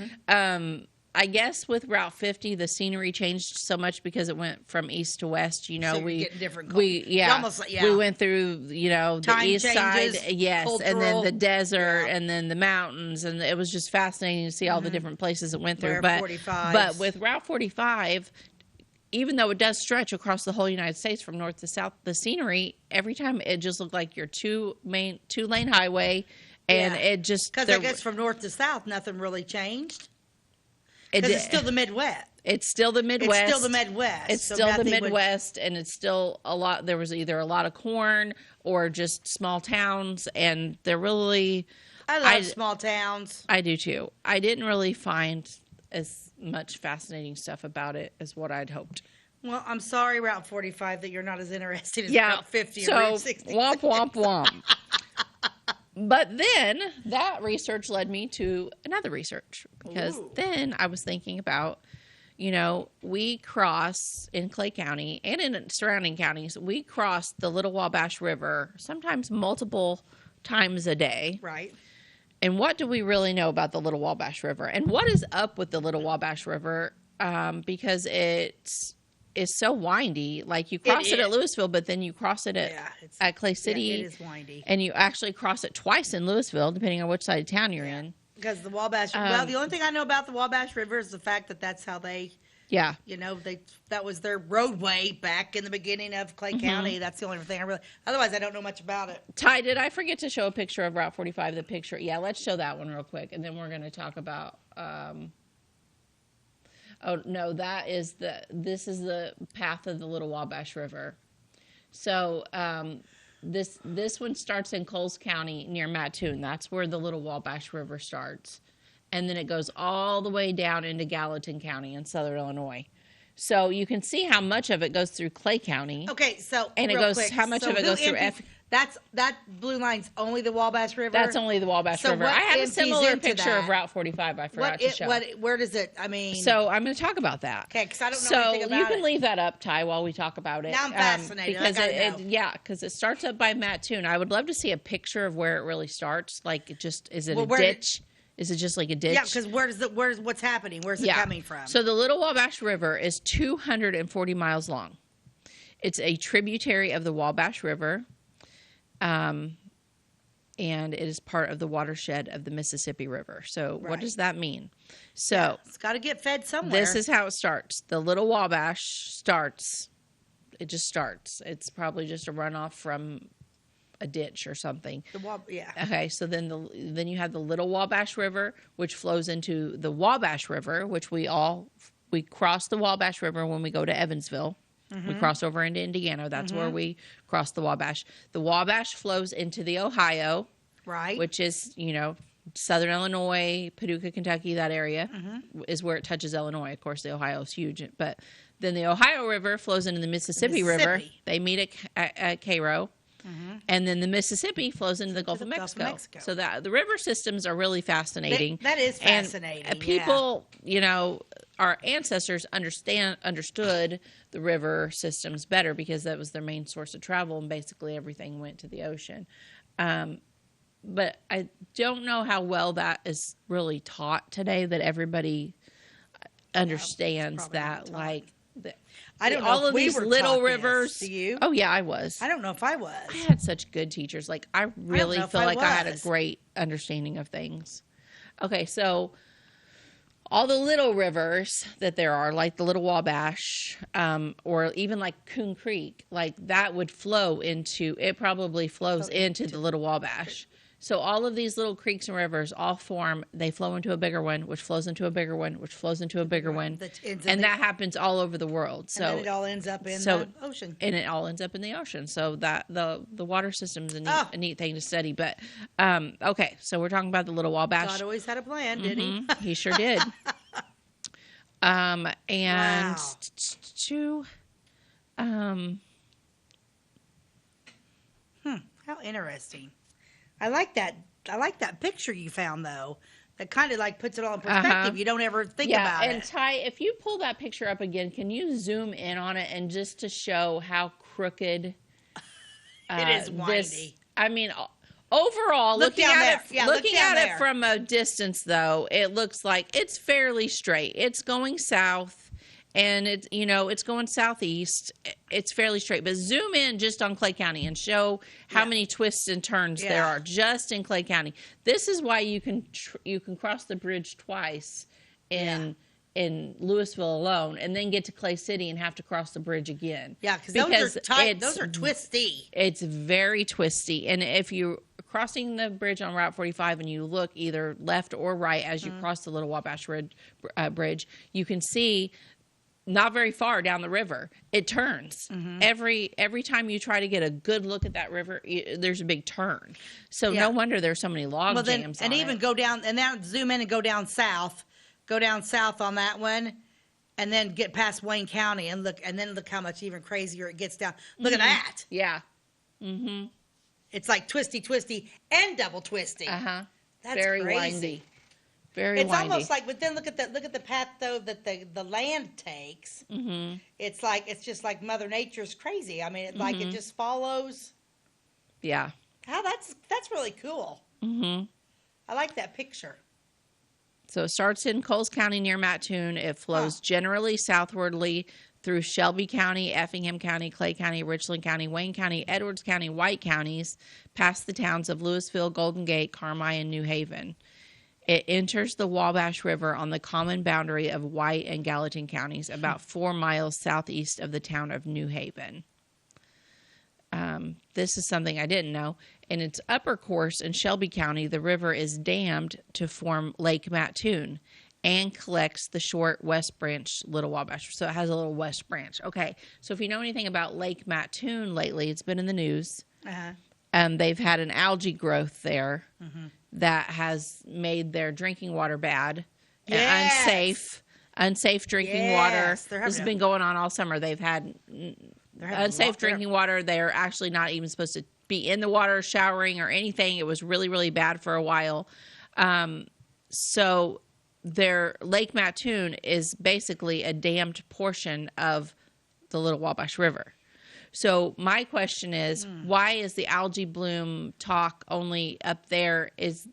B: I guess with Route 50, the scenery changed so much because it went from east to west. So we went through the Time
A: east
B: changes,
A: side, yes,
B: cultural,
A: and then the desert, and then the mountains, and it was just fascinating to see all the different places it went through. But with Route 45, even though it does stretch across the whole United States from north to south, the scenery every time it just looked like your two-lane highway. And it just...
B: Because I guess from north to south, nothing really changed. Because it's still the Midwest.
A: It's still the Midwest.
B: It's still the Midwest.
A: It's still the Midwest, and it's still a lot. There was either a lot of corn or just small towns, and they're really...
B: I love small towns.
A: I do too. I didn't really find as much fascinating stuff about it as what I'd hoped.
B: Well, I'm sorry, Route 45, that you're not as interested as Route 50 or Route 60.
A: Womp, womp, womp. But then that research led me to another research, because then I was thinking about, we cross in Clay County and in surrounding counties, we cross the Little Wabash River sometimes multiple times a day.
B: Right.
A: And what do we really know about the Little Wabash River? And what is up with the Little Wabash River? Because it's so windy. Like, you cross it at Louisville, but then you cross it at Clay City.
B: Yeah, it is windy.
A: And you actually cross it twice in Louisville, depending on which side of town you're in.
B: Because the Wabash, the only thing I know about the Wabash River is the fact that that's how they, that was their roadway back in the beginning of Clay County. That's the only thing otherwise I don't know much about it.
A: Ty, did I forget to show a picture of Route 45, the picture? Yeah, let's show that one real quick, and then we're going to talk about, oh, no, this is the path of the Little Wabash River. So, this one starts in Coles County near Mattoon. That's where the Little Wabash River starts. And then it goes all the way down into Gallatin County in southern Illinois. So you can see how much of it goes through Clay County.
B: Okay, so
A: and it goes how much of it goes through
B: that blue line's only the Wabash River?
A: That's only the Wabash River. I had a similar picture of Route 45 I forgot to show.
B: Where does it,
A: So I'm going to talk about that.
B: Okay, because I don't know anything about it.
A: So you can leave that up, Ty, while we talk about it.
B: Now I'm fascinated.
A: Because it starts up by Mattoon. I would love to see a picture of where it really starts. Like, is it a ditch? Is it just like a ditch?
B: Yeah, because what's happening? Where's it coming from?
A: So the Little Wabash River is 240 miles long. It's a tributary of the Wabash River, and it is part of the watershed of the Mississippi River. So what does that mean? So
B: it's got to get fed somewhere.
A: This is how it starts. The Little Wabash starts. It just starts. It's probably just a runoff from a ditch or something. Okay, so then you have the Little Wabash River, which flows into the Wabash River, which we cross the Wabash River when we go to Evansville. We cross over into Indiana. That's where we cross the Wabash. The Wabash flows into the Ohio,
B: right?
A: Which is, southern Illinois, Paducah, Kentucky, that area is where it touches Illinois. Of course, the Ohio is huge. But then the Ohio River flows into the Mississippi River. They meet at Cairo. And then the Mississippi flows into the Gulf of Mexico. So the river systems are really fascinating.
B: That is fascinating.
A: And people, our ancestors understood the river systems better because that was their main source of travel, and basically everything went to the ocean. But I don't know how well that is really taught today, that everybody understands that,
B: I don't know
A: all
B: if
A: of
B: we
A: these
B: were
A: little
B: taught
A: rivers.
B: Do you?
A: Oh yeah, I was.
B: I don't know if I was.
A: I had such good teachers. I really feel like I had a great understanding of things. Okay, so all the little rivers that there are, like the Little Wabash, or even like Coon Creek, like that would flow into. It probably flows into the Little Wabash. So all of these little creeks and rivers all form, they flow into a bigger one, which flows into a bigger one, which flows into a bigger one. And that happens all over the world. So
B: and then it all ends up in the ocean.
A: And it all ends up in the ocean. So that the water system is a neat thing to study. But, okay, so we're talking about the Little Wabash.
B: God always had a plan, did he?
A: He sure did. And
B: wow. How interesting. I like that picture you found, though. That kind of puts it all in perspective. You don't ever think about it.
A: And Ty, if you pull that picture up again, can you zoom in on it and just to show how crooked
B: it is windy.
A: Overall, looking at
B: it
A: from a distance, though, it looks like it's fairly straight. It's going south. And it's going southeast. It's fairly straight. But zoom in just on Clay County and show how many twists and turns there are just in Clay County. This is why you can cross the bridge twice in Louisville alone, and then get to Clay City and have to cross the bridge again.
B: Yeah, because those are tight. Those are twisty.
A: It's very twisty. And if you crossing the bridge on Route 45 and you look either left or right as you cross the Little Wabash Bridge, you can see not very far down the river, it turns. Every time you try to get a good look at that river, there's a big turn. So no wonder there's so many log jams on
B: and even go down, and now zoom in and go down south on that one, and then get past Wayne County and look how much even crazier it gets down. Look at that.
A: Yeah.
B: It's like twisty and double twisty.
A: That's
B: very
A: very
B: crazy.
A: windy. Very
B: It's
A: windy.
B: almost like, but then look at the path though that the land takes. It's just like Mother Nature's crazy. I mean, it just follows.
A: Yeah.
B: How that's really cool. I like that picture.
A: So it starts in Coles County near Mattoon. It flows generally southwardly through Shelby County, Effingham County, Clay County, Richland County, Wayne County, Edwards County, White counties, past the towns of Louisville, Golden Gate, Carmi, and New Haven. It enters the Wabash River on the common boundary of White and Gallatin counties, about 4 miles southeast of the town of New Haven. This is something I didn't know. In its upper course in Shelby County, the river is dammed to form Lake Mattoon and collects the short west branch Little Wabash. So it has a little west branch. Okay, so if you know anything about Lake Mattoon lately, it's been in the news. They've had an algae growth there that has made their drinking water bad and unsafe drinking water. This has been going on all summer. They've had unsafe drinking water. They're actually not even supposed to be in the water showering or anything. It was really, really bad for a while. So their Lake Mattoon is basically a dammed portion of the Little Wabash River. So my question is, why is the algae bloom talk only up there? Is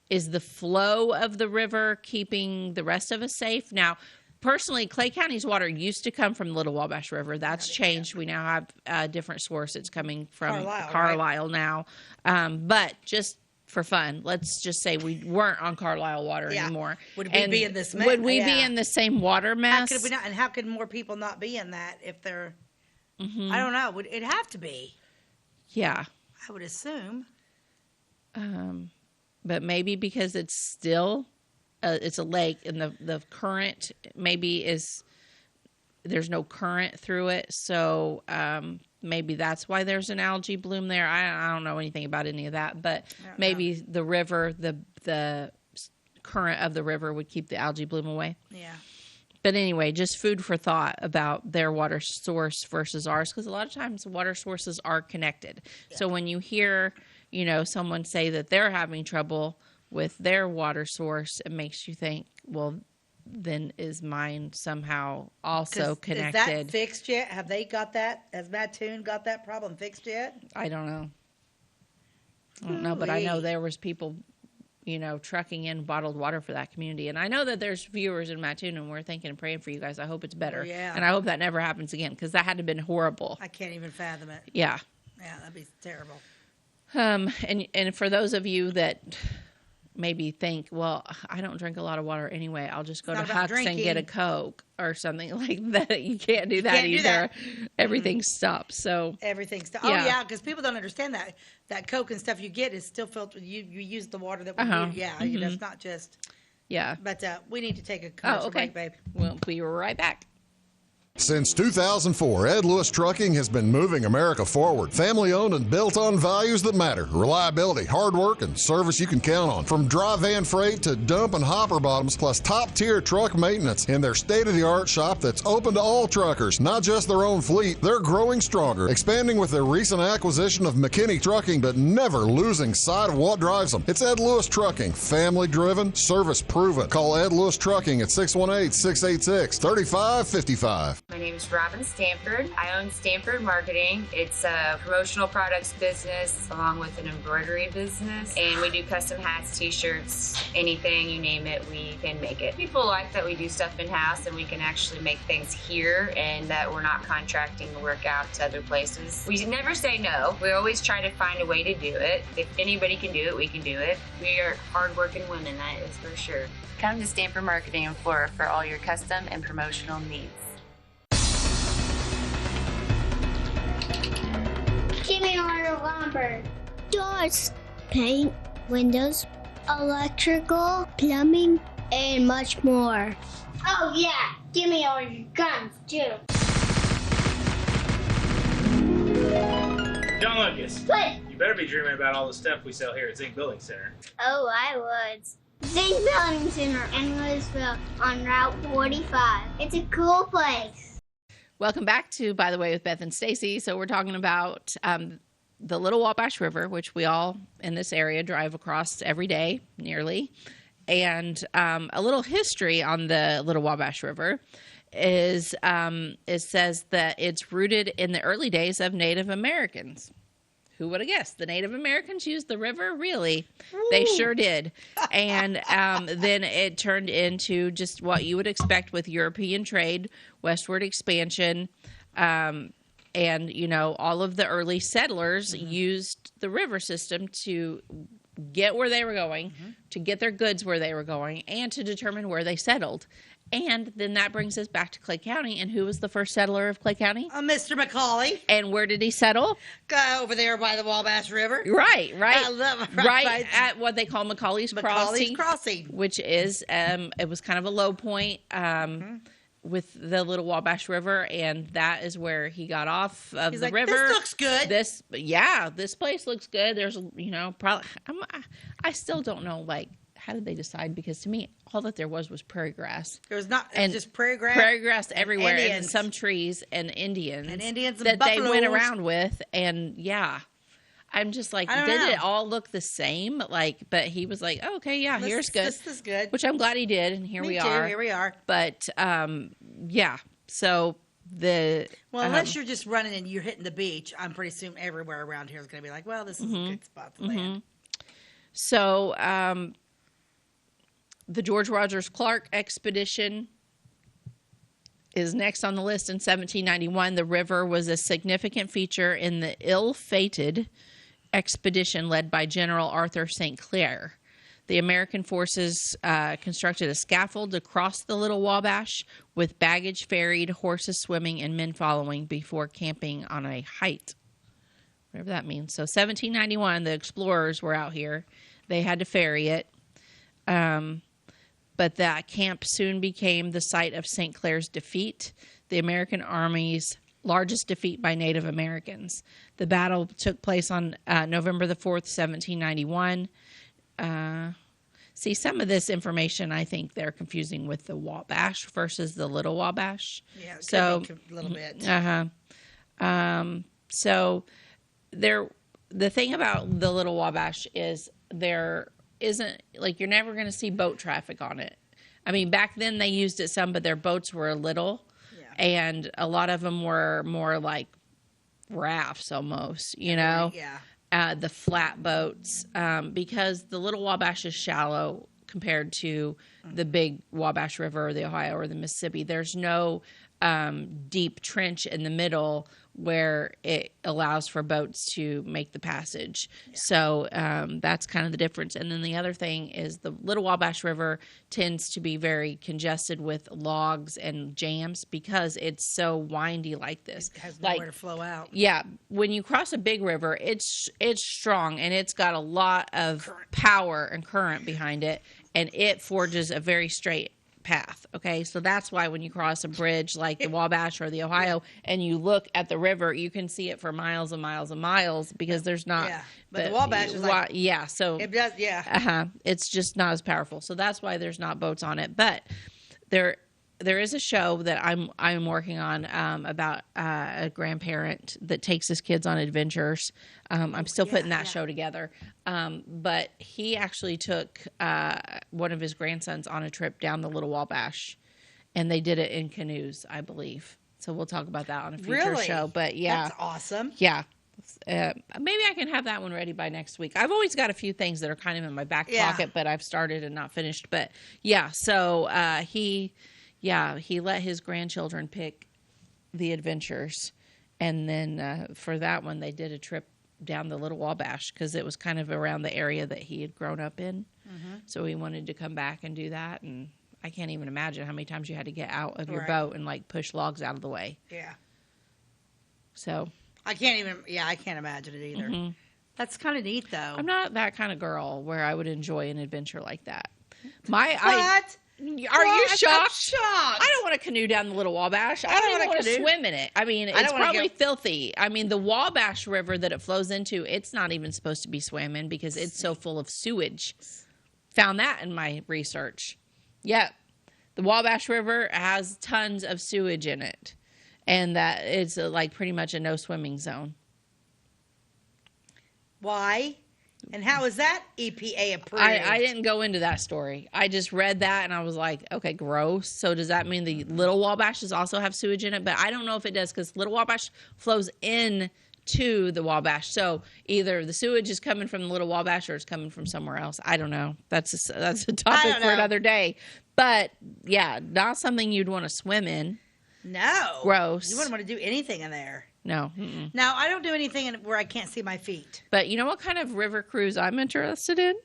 A: the flow of the river keeping the rest of us safe? Now, personally, Clay County's water used to come from the Little Wabash River. That's changed. We now have a different source. It's coming from Carlisle now. But just for fun, let's just say we weren't on Carlisle water anymore.
B: Would we be in this mess?
A: Would we be in the same water mess?
B: How could we not? And how could more people not be in that if they're... I don't know. It'd have to be.
A: Yeah.
B: I would assume.
A: But maybe because it's still, it's a lake and the current maybe there's no current through it. So maybe that's why there's an algae bloom there. I don't know anything about any of that, but maybe the river, the current of the river would keep the algae bloom away.
B: Yeah.
A: But anyway, just food for thought about their water source versus ours, because a lot of times water sources are connected. Yeah. So when you hear, someone say that they're having trouble with their water source, it makes you think, well, then is mine somehow also connected?
B: Is that fixed yet? Have they got that? Has Mattoon got that problem fixed yet?
A: I don't know. But I know there was people trucking in bottled water for that community. And I know that there's viewers in Mattoon, and we're thinking and praying for you guys. I hope it's better.
B: Yeah.
A: And I hope that never happens again, because that had to have been horrible.
B: I can't even fathom it.
A: Yeah.
B: Yeah, that'd be terrible.
A: And for those of you that maybe think, well, I don't drink a lot of water anyway, I'll just go to Huck's and get a Coke or something like that. You can't do that either. Everything stops. So
B: everything stops. Yeah. Oh yeah, because people don't understand that Coke and stuff you get is still filtered. You use the water that we use. Yeah, it's not just.
A: Yeah.
B: But we need to take a commercial break, babe.
A: We'll be right back.
D: Since 2004, Ed Lewis Trucking has been moving America forward. Family-owned and built on values that matter. Reliability, hard work, and service you can count on. From dry van freight to dump and hopper bottoms, plus top-tier truck maintenance in their state-of-the-art shop that's open to all truckers, not just their own fleet. They're growing stronger, expanding with their recent acquisition of McKinney Trucking, but never losing sight of what drives them. It's Ed Lewis Trucking, family-driven, service-proven. Call Ed Lewis Trucking at 618-686-3555.
I: My name is Robin Stanford. I own Stanford Marketing. It's a promotional products business along with an embroidery business. And we do custom hats, t-shirts, anything, you name it, we can make it. People like that we do stuff in-house and we can actually make things here and that we're not contracting the work out to other places. We never say no. We always try to find a way to do it. If anybody can do it, we can do it. We are hardworking women, that is for sure. Come to Stanford Marketing in Flora for all your custom and promotional needs.
J: Give me a little lumber. Doors. paint, windows, electrical, plumbing, and much more. Oh, yeah. Give me all your guns, too.
K: John Lucas.
J: What?
K: You better be dreaming about all the stuff we sell here at Zink Building Center.
J: Oh, I would. Zink Building Center in Louisville on Route 45. It's a cool place.
A: Welcome back to By the Way with Beth and Stacey. So we're talking about the Little Wabash River, which we all in this area drive across every day, nearly. And a little history on the Little Wabash River is it says that it's rooted in the early days of Native Americans. Who would have guessed? The Native Americans used the river? Really? Ooh. They sure did. And then it turned into just what you would expect with European trade, westward expansion, and, you know, all of the early settlers used the river system to get where they were going, to get their goods where they were going, and to determine where they settled. And then that brings us back to Clay County. And who was the first settler of Clay County?
B: Mr. McCauley.
A: And where did he settle?
B: Over there by the Wabash River.
A: Right.
B: Right
A: at what they call McCauley's Crossing. Which is, it was kind of a low point with the Little Wabash River. And that is where he got off of the river.
B: This looks good.
A: This place looks good. There's, you know, probably, I still don't know, like, how did they decide? Because to me, all that there was prairie grass.
B: There was not, it was just prairie grass.
A: Prairie grass everywhere, and some trees and Indians. That they went around with, and yeah. I'm just like, did it all look the same? Like, but he was like, oh, okay, yeah, here's good.
B: This is good.
A: Which I'm glad he did, and here we are.
B: Here we are.
A: But, yeah, so the...
B: Well, unless you're just running and you're hitting the beach, I'm pretty soon everywhere around here is going to be like, well, this is a good spot to land.
A: So, the George Rogers Clark expedition is next on the list in 1791. The river was a significant feature in the ill-fated expedition led by General Arthur St. Clair. The American forces constructed a scaffold to cross the Little Wabash with baggage ferried, horses swimming, and men following before camping on a height. Whatever that means. So 1791, the explorers were out here. They had to ferry it. But that camp soon became the site of St. Clair's defeat, the American Army's largest defeat by Native Americans. The battle took place on November the 4th, 1791. See, some of this information, I think they're confusing with the Wabash versus the Little Wabash.
B: Yeah, it could be a little bit.
A: So the thing about the Little Wabash is there isn't, like, you're never going to see boat traffic on it. I mean, back then they used it some, but their boats were little, and a lot of them were more like rafts almost, you know?
B: Yeah.
A: The flat boats, because the Little Wabash is shallow compared to the big Wabash River or the Ohio or the Mississippi. There's no deep trench in the middle where it allows for boats to make the passage. Yeah. So that's kind of the difference. And then the other thing is the Little Wabash River tends to be very congested with logs and jams because it's so windy like this.
B: It has nowhere to flow out.
A: Yeah. When you cross a big river, it's strong and it's got a lot of power and current behind it, and it forges a very straight path. Okay, so that's why when you cross a bridge like the Wabash or the Ohio and you look at the river, you can see it for miles and miles and miles because there's not.
B: Yeah, but the Wabash is like,
A: so
B: it does. Yeah,
A: it's just not as powerful. So that's why there's not boats on it. But there is a show that I'm working on about a grandparent that takes his kids on adventures. I'm still putting that show together. But he actually took one of his grandsons on a trip down the Little Wabash, and they did it in canoes, I believe. So we'll talk about that on a future show. But yeah,
B: that's awesome.
A: Yeah. Maybe I can have that one ready by next week. I've always got a few things that are kind of in my back pocket, but I've started and not finished. But yeah, so he let his grandchildren pick the adventures. And then for that one, they did a trip down the Little Wabash because it was kind of around the area that he had grown up in. Mm-hmm. So he wanted to come back and do that. And I can't even imagine how many times you had to get out of your boat and like push logs out of the way.
B: Yeah.
A: So
B: I can't imagine it either.
A: Mm-hmm.
B: That's kind of neat, though.
A: I'm not that kind of girl where I would enjoy an adventure like that.
B: What?
A: Are you shocked?
B: I'm shocked.
A: I don't want to canoe down the Little Wabash. I don't even want to swim in it. I mean, it's probably filthy. I mean, the Wabash River that it flows into, it's not even supposed to be swam in because it's so full of sewage. Found that in my research. Yep. The Wabash River has tons of sewage in it. And that it's like pretty much a no swimming zone.
B: Why? And how is that EPA approved?
A: I didn't go into that story. I just read that and I was like, okay, gross. So does that mean the Little Wabashes also have sewage in it? But I don't know if it does because Little Wabash flows in to the Wabash. So either the sewage is coming from the Little Wabash or it's coming from somewhere else. I don't know. That's a topic for another day. But yeah, not something you'd want to swim in.
B: No.
A: Gross.
B: You wouldn't want to do anything in there.
A: No. Mm-mm.
B: No, I don't do anything where I can't see my feet.
A: But you know what kind of river cruise I'm interested in?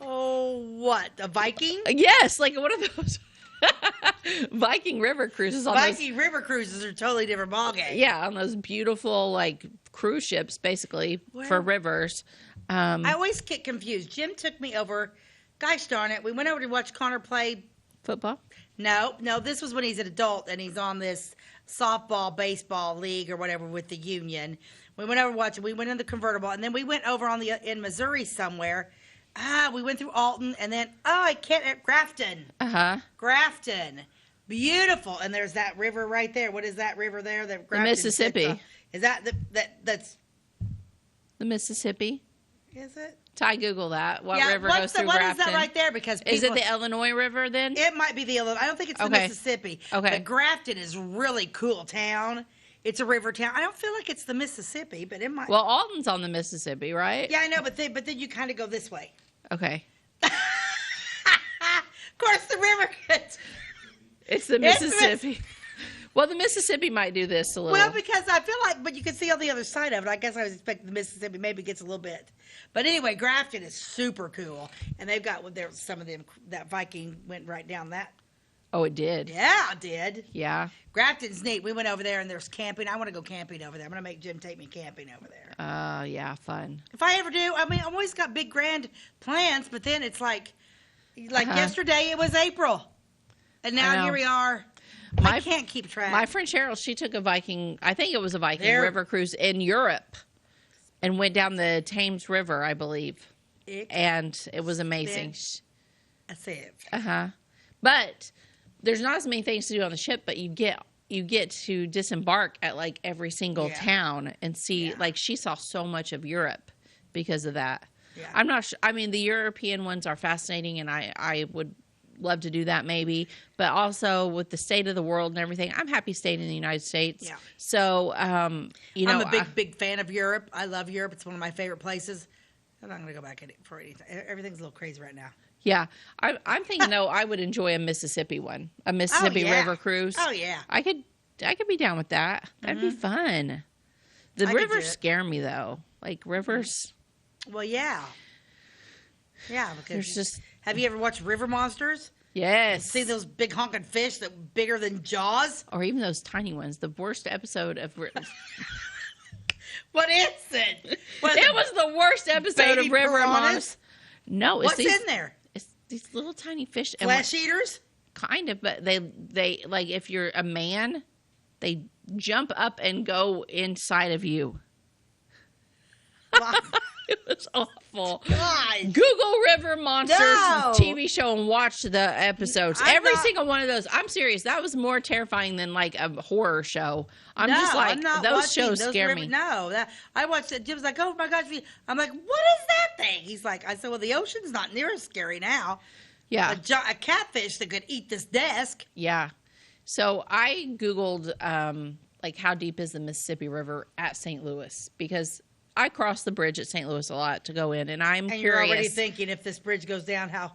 B: Oh, what? A Viking?
A: Yes, like one of those Viking river cruises.
B: River cruises are a totally different ballgame.
A: Yeah, on those beautiful like cruise ships, basically for rivers.
B: I always get confused. Jim took me over. Gosh darn it, we went over to watch Connor play
A: football.
B: No, this was when he's an adult and he's on this softball, baseball league or whatever with the union. We went over watching. We went in the convertible, and then we went over in Missouri somewhere. We went through Alton, and then Grafton. Grafton, beautiful. And there's that river right there. What is that river there? The
A: Mississippi.
B: Is that that's
A: the Mississippi?
B: Is it?
A: I Google that. What river goes through Grafton?
B: What is that right there? Because
A: is it the Illinois River then?
B: It might be the Illinois. I don't think it's the Mississippi.
A: Okay.
B: But Grafton is really cool town. It's a river town. I don't feel like it's the Mississippi, but it might.
A: Well, Alton's on the Mississippi, right?
B: Yeah, I know, but then you kind of go this way.
A: Okay.
B: Of course, the river.
A: It's the Mississippi. Well, the Mississippi might do this a little.
B: Well, because I feel like, but you can see on the other side of it. I guess I was expecting the Mississippi maybe gets a little bit. But anyway, Grafton is super cool. And they've got, some of them, that Viking went right down that.
A: Oh, it did?
B: Yeah, it did.
A: Yeah.
B: Grafton's neat. We went over there and there's camping. I want to go camping over there. I'm going to make Jim take me camping over there.
A: Yeah, fun.
B: If I ever do, I mean, I've always got big grand plans, but then it's like yesterday it was April. And now here we are. I can't keep track.
A: My friend Cheryl, she took a Viking, I think it was a Viking river cruise in Europe and went down the Thames River, I believe. And it was amazing. But there's not as many things to do on the ship, but you get to disembark at like every single town and see, like she saw so much of Europe because of that. Yeah. I'm not sure. I mean, the European ones are fascinating and I would love to do that maybe, but also with the state of the world and everything, I'm happy staying in the United States. Yeah. So, I'm
B: a big fan of Europe. I love Europe. It's one of my favorite places. I'm not going to go back for anything. Everything's a little crazy right now.
A: Yeah. I'm thinking, though, I would enjoy a Mississippi one, a Mississippi river cruise.
B: Oh, yeah.
A: I could be down with that. That'd be fun. The rivers scare me, though. Like, rivers.
B: Well, yeah. Yeah, because have you ever watched River Monsters?
A: Yes.
B: See those big honking fish that bigger than Jaws?
A: Or even those tiny ones. The worst episode of
B: What is it?
A: It was the worst episode of River Monsters. No,
B: what's in there?
A: It's these little tiny fish.
B: Flesh eaters?
A: Kind of, but they like if you're a man, they jump up and go inside of you.
B: Wow.
A: It was awful.
B: God.
A: Google River Monsters TV show and watch the episodes. Every single one of those. I'm serious. That was more terrifying than like a horror show. I'm just like, those shows scare me.
B: No, I watched it. Jim's like, oh my gosh. I'm like, what is that thing? He's like, I said, well, the ocean's not near as scary now.
A: Yeah.
B: A catfish that could eat this desk.
A: Yeah. So I Googled like how deep is the Mississippi River at St. Louis because I cross the bridge at St. Louis a lot to go in, and I'm curious.
B: You're already thinking if this bridge goes down, how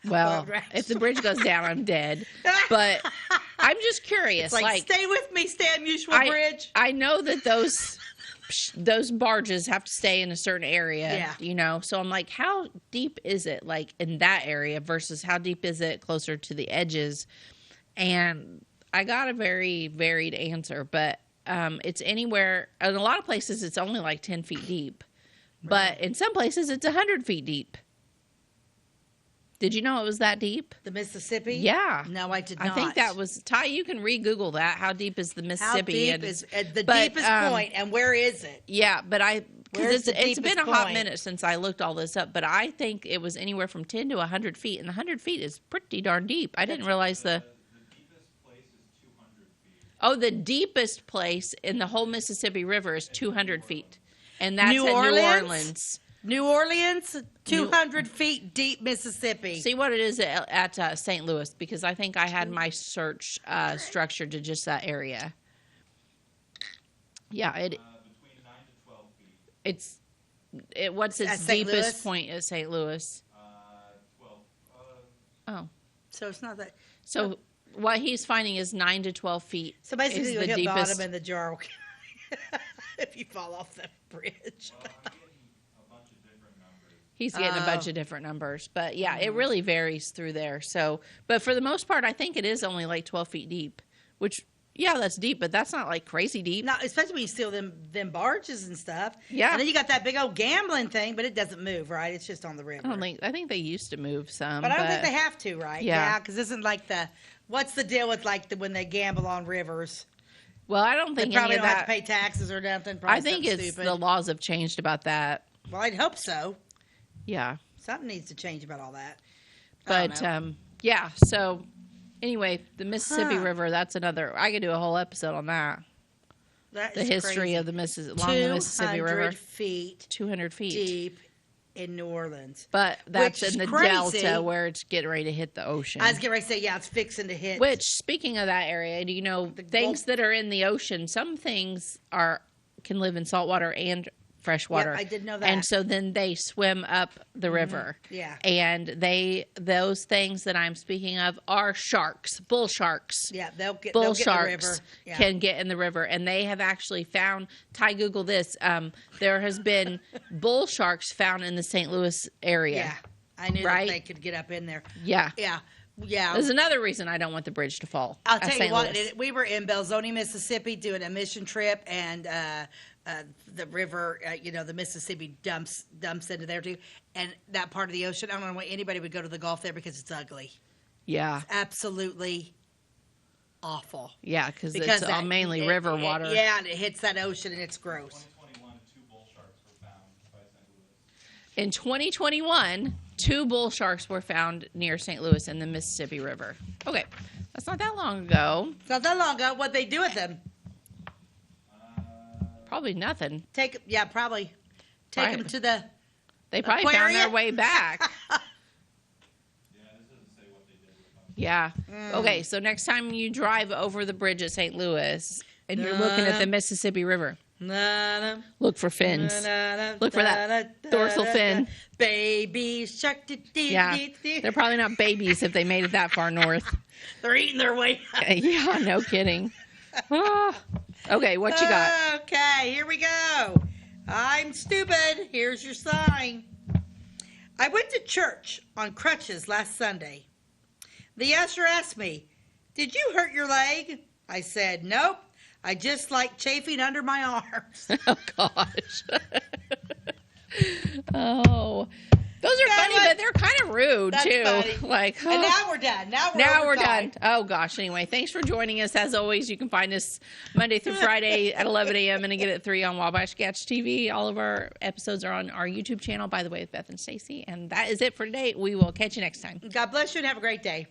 A: well, if the bridge goes down, I'm dead. But I'm just curious.
B: It's like, stay with me, Stan Musial Bridge.
A: I know that those barges have to stay in a certain area, so I'm like, how deep is it, like, in that area versus how deep is it closer to the edges? And I got a very varied answer, but it's anywhere, in a lot of places, it's only like 10 feet deep. But in some places, it's 100 feet deep. Did you know it was that deep?
B: The Mississippi?
A: Yeah.
B: No, I did not.
A: I think that was, Ty, you can re-Google that. How deep is the Mississippi?
B: How deep is the deepest point, and where is it?
A: Yeah, but because it's been a hot
B: point?
A: minute since I looked all this up, but I think it was anywhere from 10 to 100 feet, and the 100 feet is pretty darn deep. I didn't realize the
L: deepest place is 200 feet.
A: Oh, the deepest place in the whole Mississippi River is 200 feet, and that's
B: New
A: at
B: Orleans?
A: New Orleans.
B: New Orleans, 200 feet deep Mississippi.
A: See what it is at St. Louis, because I think I had my search structured to just that area. Yeah,
L: between 9 to 12 feet.
A: What's its deepest point at St. Louis?
L: 12.
A: Oh,
B: so it's not that.
A: So what he's finding is 9 to 12 feet.
B: So basically, you'll
A: the
B: hit
A: deepest.
B: bottom in the jar if you fall off the bridge.
A: He's getting a bunch of different numbers, but yeah, it really varies through there. So, but for the most part, I think it is only like 12 feet deep, which, yeah, that's deep, but that's not like crazy deep.
B: No, especially when you steal them barges and stuff.
A: Yeah.
B: And then you got that big old gambling thing, but it doesn't move, right? It's just on the river.
A: I think they used to move some.
B: But I don't think they have to, right?
A: Yeah.
B: Because isn't like what's the deal with when they gamble on rivers?
A: Well, I don't think
B: they probably
A: any of
B: don't
A: that.
B: have to pay taxes or nothing. Probably
A: I think it's
B: stupid.
A: the laws have changed about that.
B: Well, I'd hope so.
A: Yeah.
B: Something needs to change about all that.
A: But yeah. So anyway, the Mississippi River. That's another. I could do a whole episode on that.
B: That
A: the
B: is
A: history
B: crazy.
A: of the Mississippi River.
B: 200 feet deep in New Orleans.
A: But that's in the
B: crazy.
A: delta where it's getting ready to hit the ocean.
B: I was getting ready to say, yeah, it's fixing to hit.
A: Which, speaking of that area, do you know things that are in the ocean? Some things can live in salt water and fresh water.
B: Yep, I did know that.
A: And so then they swim up the river.
B: Yeah.
A: And those things that I'm speaking of are sharks, bull sharks.
B: Yeah, they'll get
A: bull
B: in the
A: sharks
B: river. Yeah.
A: can get in the river, and they have actually found. Ty, Google this. There has been bull sharks found in the St. Louis area.
B: Yeah, I knew that they could get up in there.
A: Yeah.
B: Yeah. Yeah.
A: There's another reason I don't want the bridge to fall.
B: I'll tell you what,
A: Louis.
B: we were in Belzoni, Mississippi doing a mission trip, and the river, the Mississippi dumps into there too. And that part of the ocean, I don't know why anybody would go to the Gulf there because it's ugly.
A: Yeah.
B: It's absolutely awful.
A: Yeah, because it's all mainly river water.
B: Yeah, and it hits that ocean and it's gross.
A: In 2021, 2 bull sharks were found near St. Louis in the Mississippi River. Okay, that's not that long ago.
B: It's not that long ago. What'd they do with them?
A: Probably nothing.
B: Probably take them to the
A: They probably found their way back. Yeah. Okay, so next time you drive over the bridge at St. Louis and you're looking at the Mississippi River, look for fins. Look for that dorsal fin.
B: Baby shark.
A: Yeah, they're probably not babies if they made it that far north.
B: They're eating their way up.
A: Yeah, no kidding. Oh. Okay, what you got?
B: Okay, here we go. I'm stupid. Here's your sign. I went to church on crutches last Sunday. The usher asked me, "Did you hurt your leg?" I said, "Nope. I just like chafing under my arms."
A: Oh, gosh. Oh. Those are funny, but they're kind of rude, too.
B: Funny.
A: Like,
B: and now we're done.
A: Now we're done. Oh, gosh. Anyway, thanks for joining us. As always, you can find us Monday through Friday at 11 a.m. and again at 3 on Wabash Catch TV. All of our episodes are on our YouTube channel, by the way, with Beth and Stacey. And that is it for today. We will catch you next time.
B: God bless you and have a great day.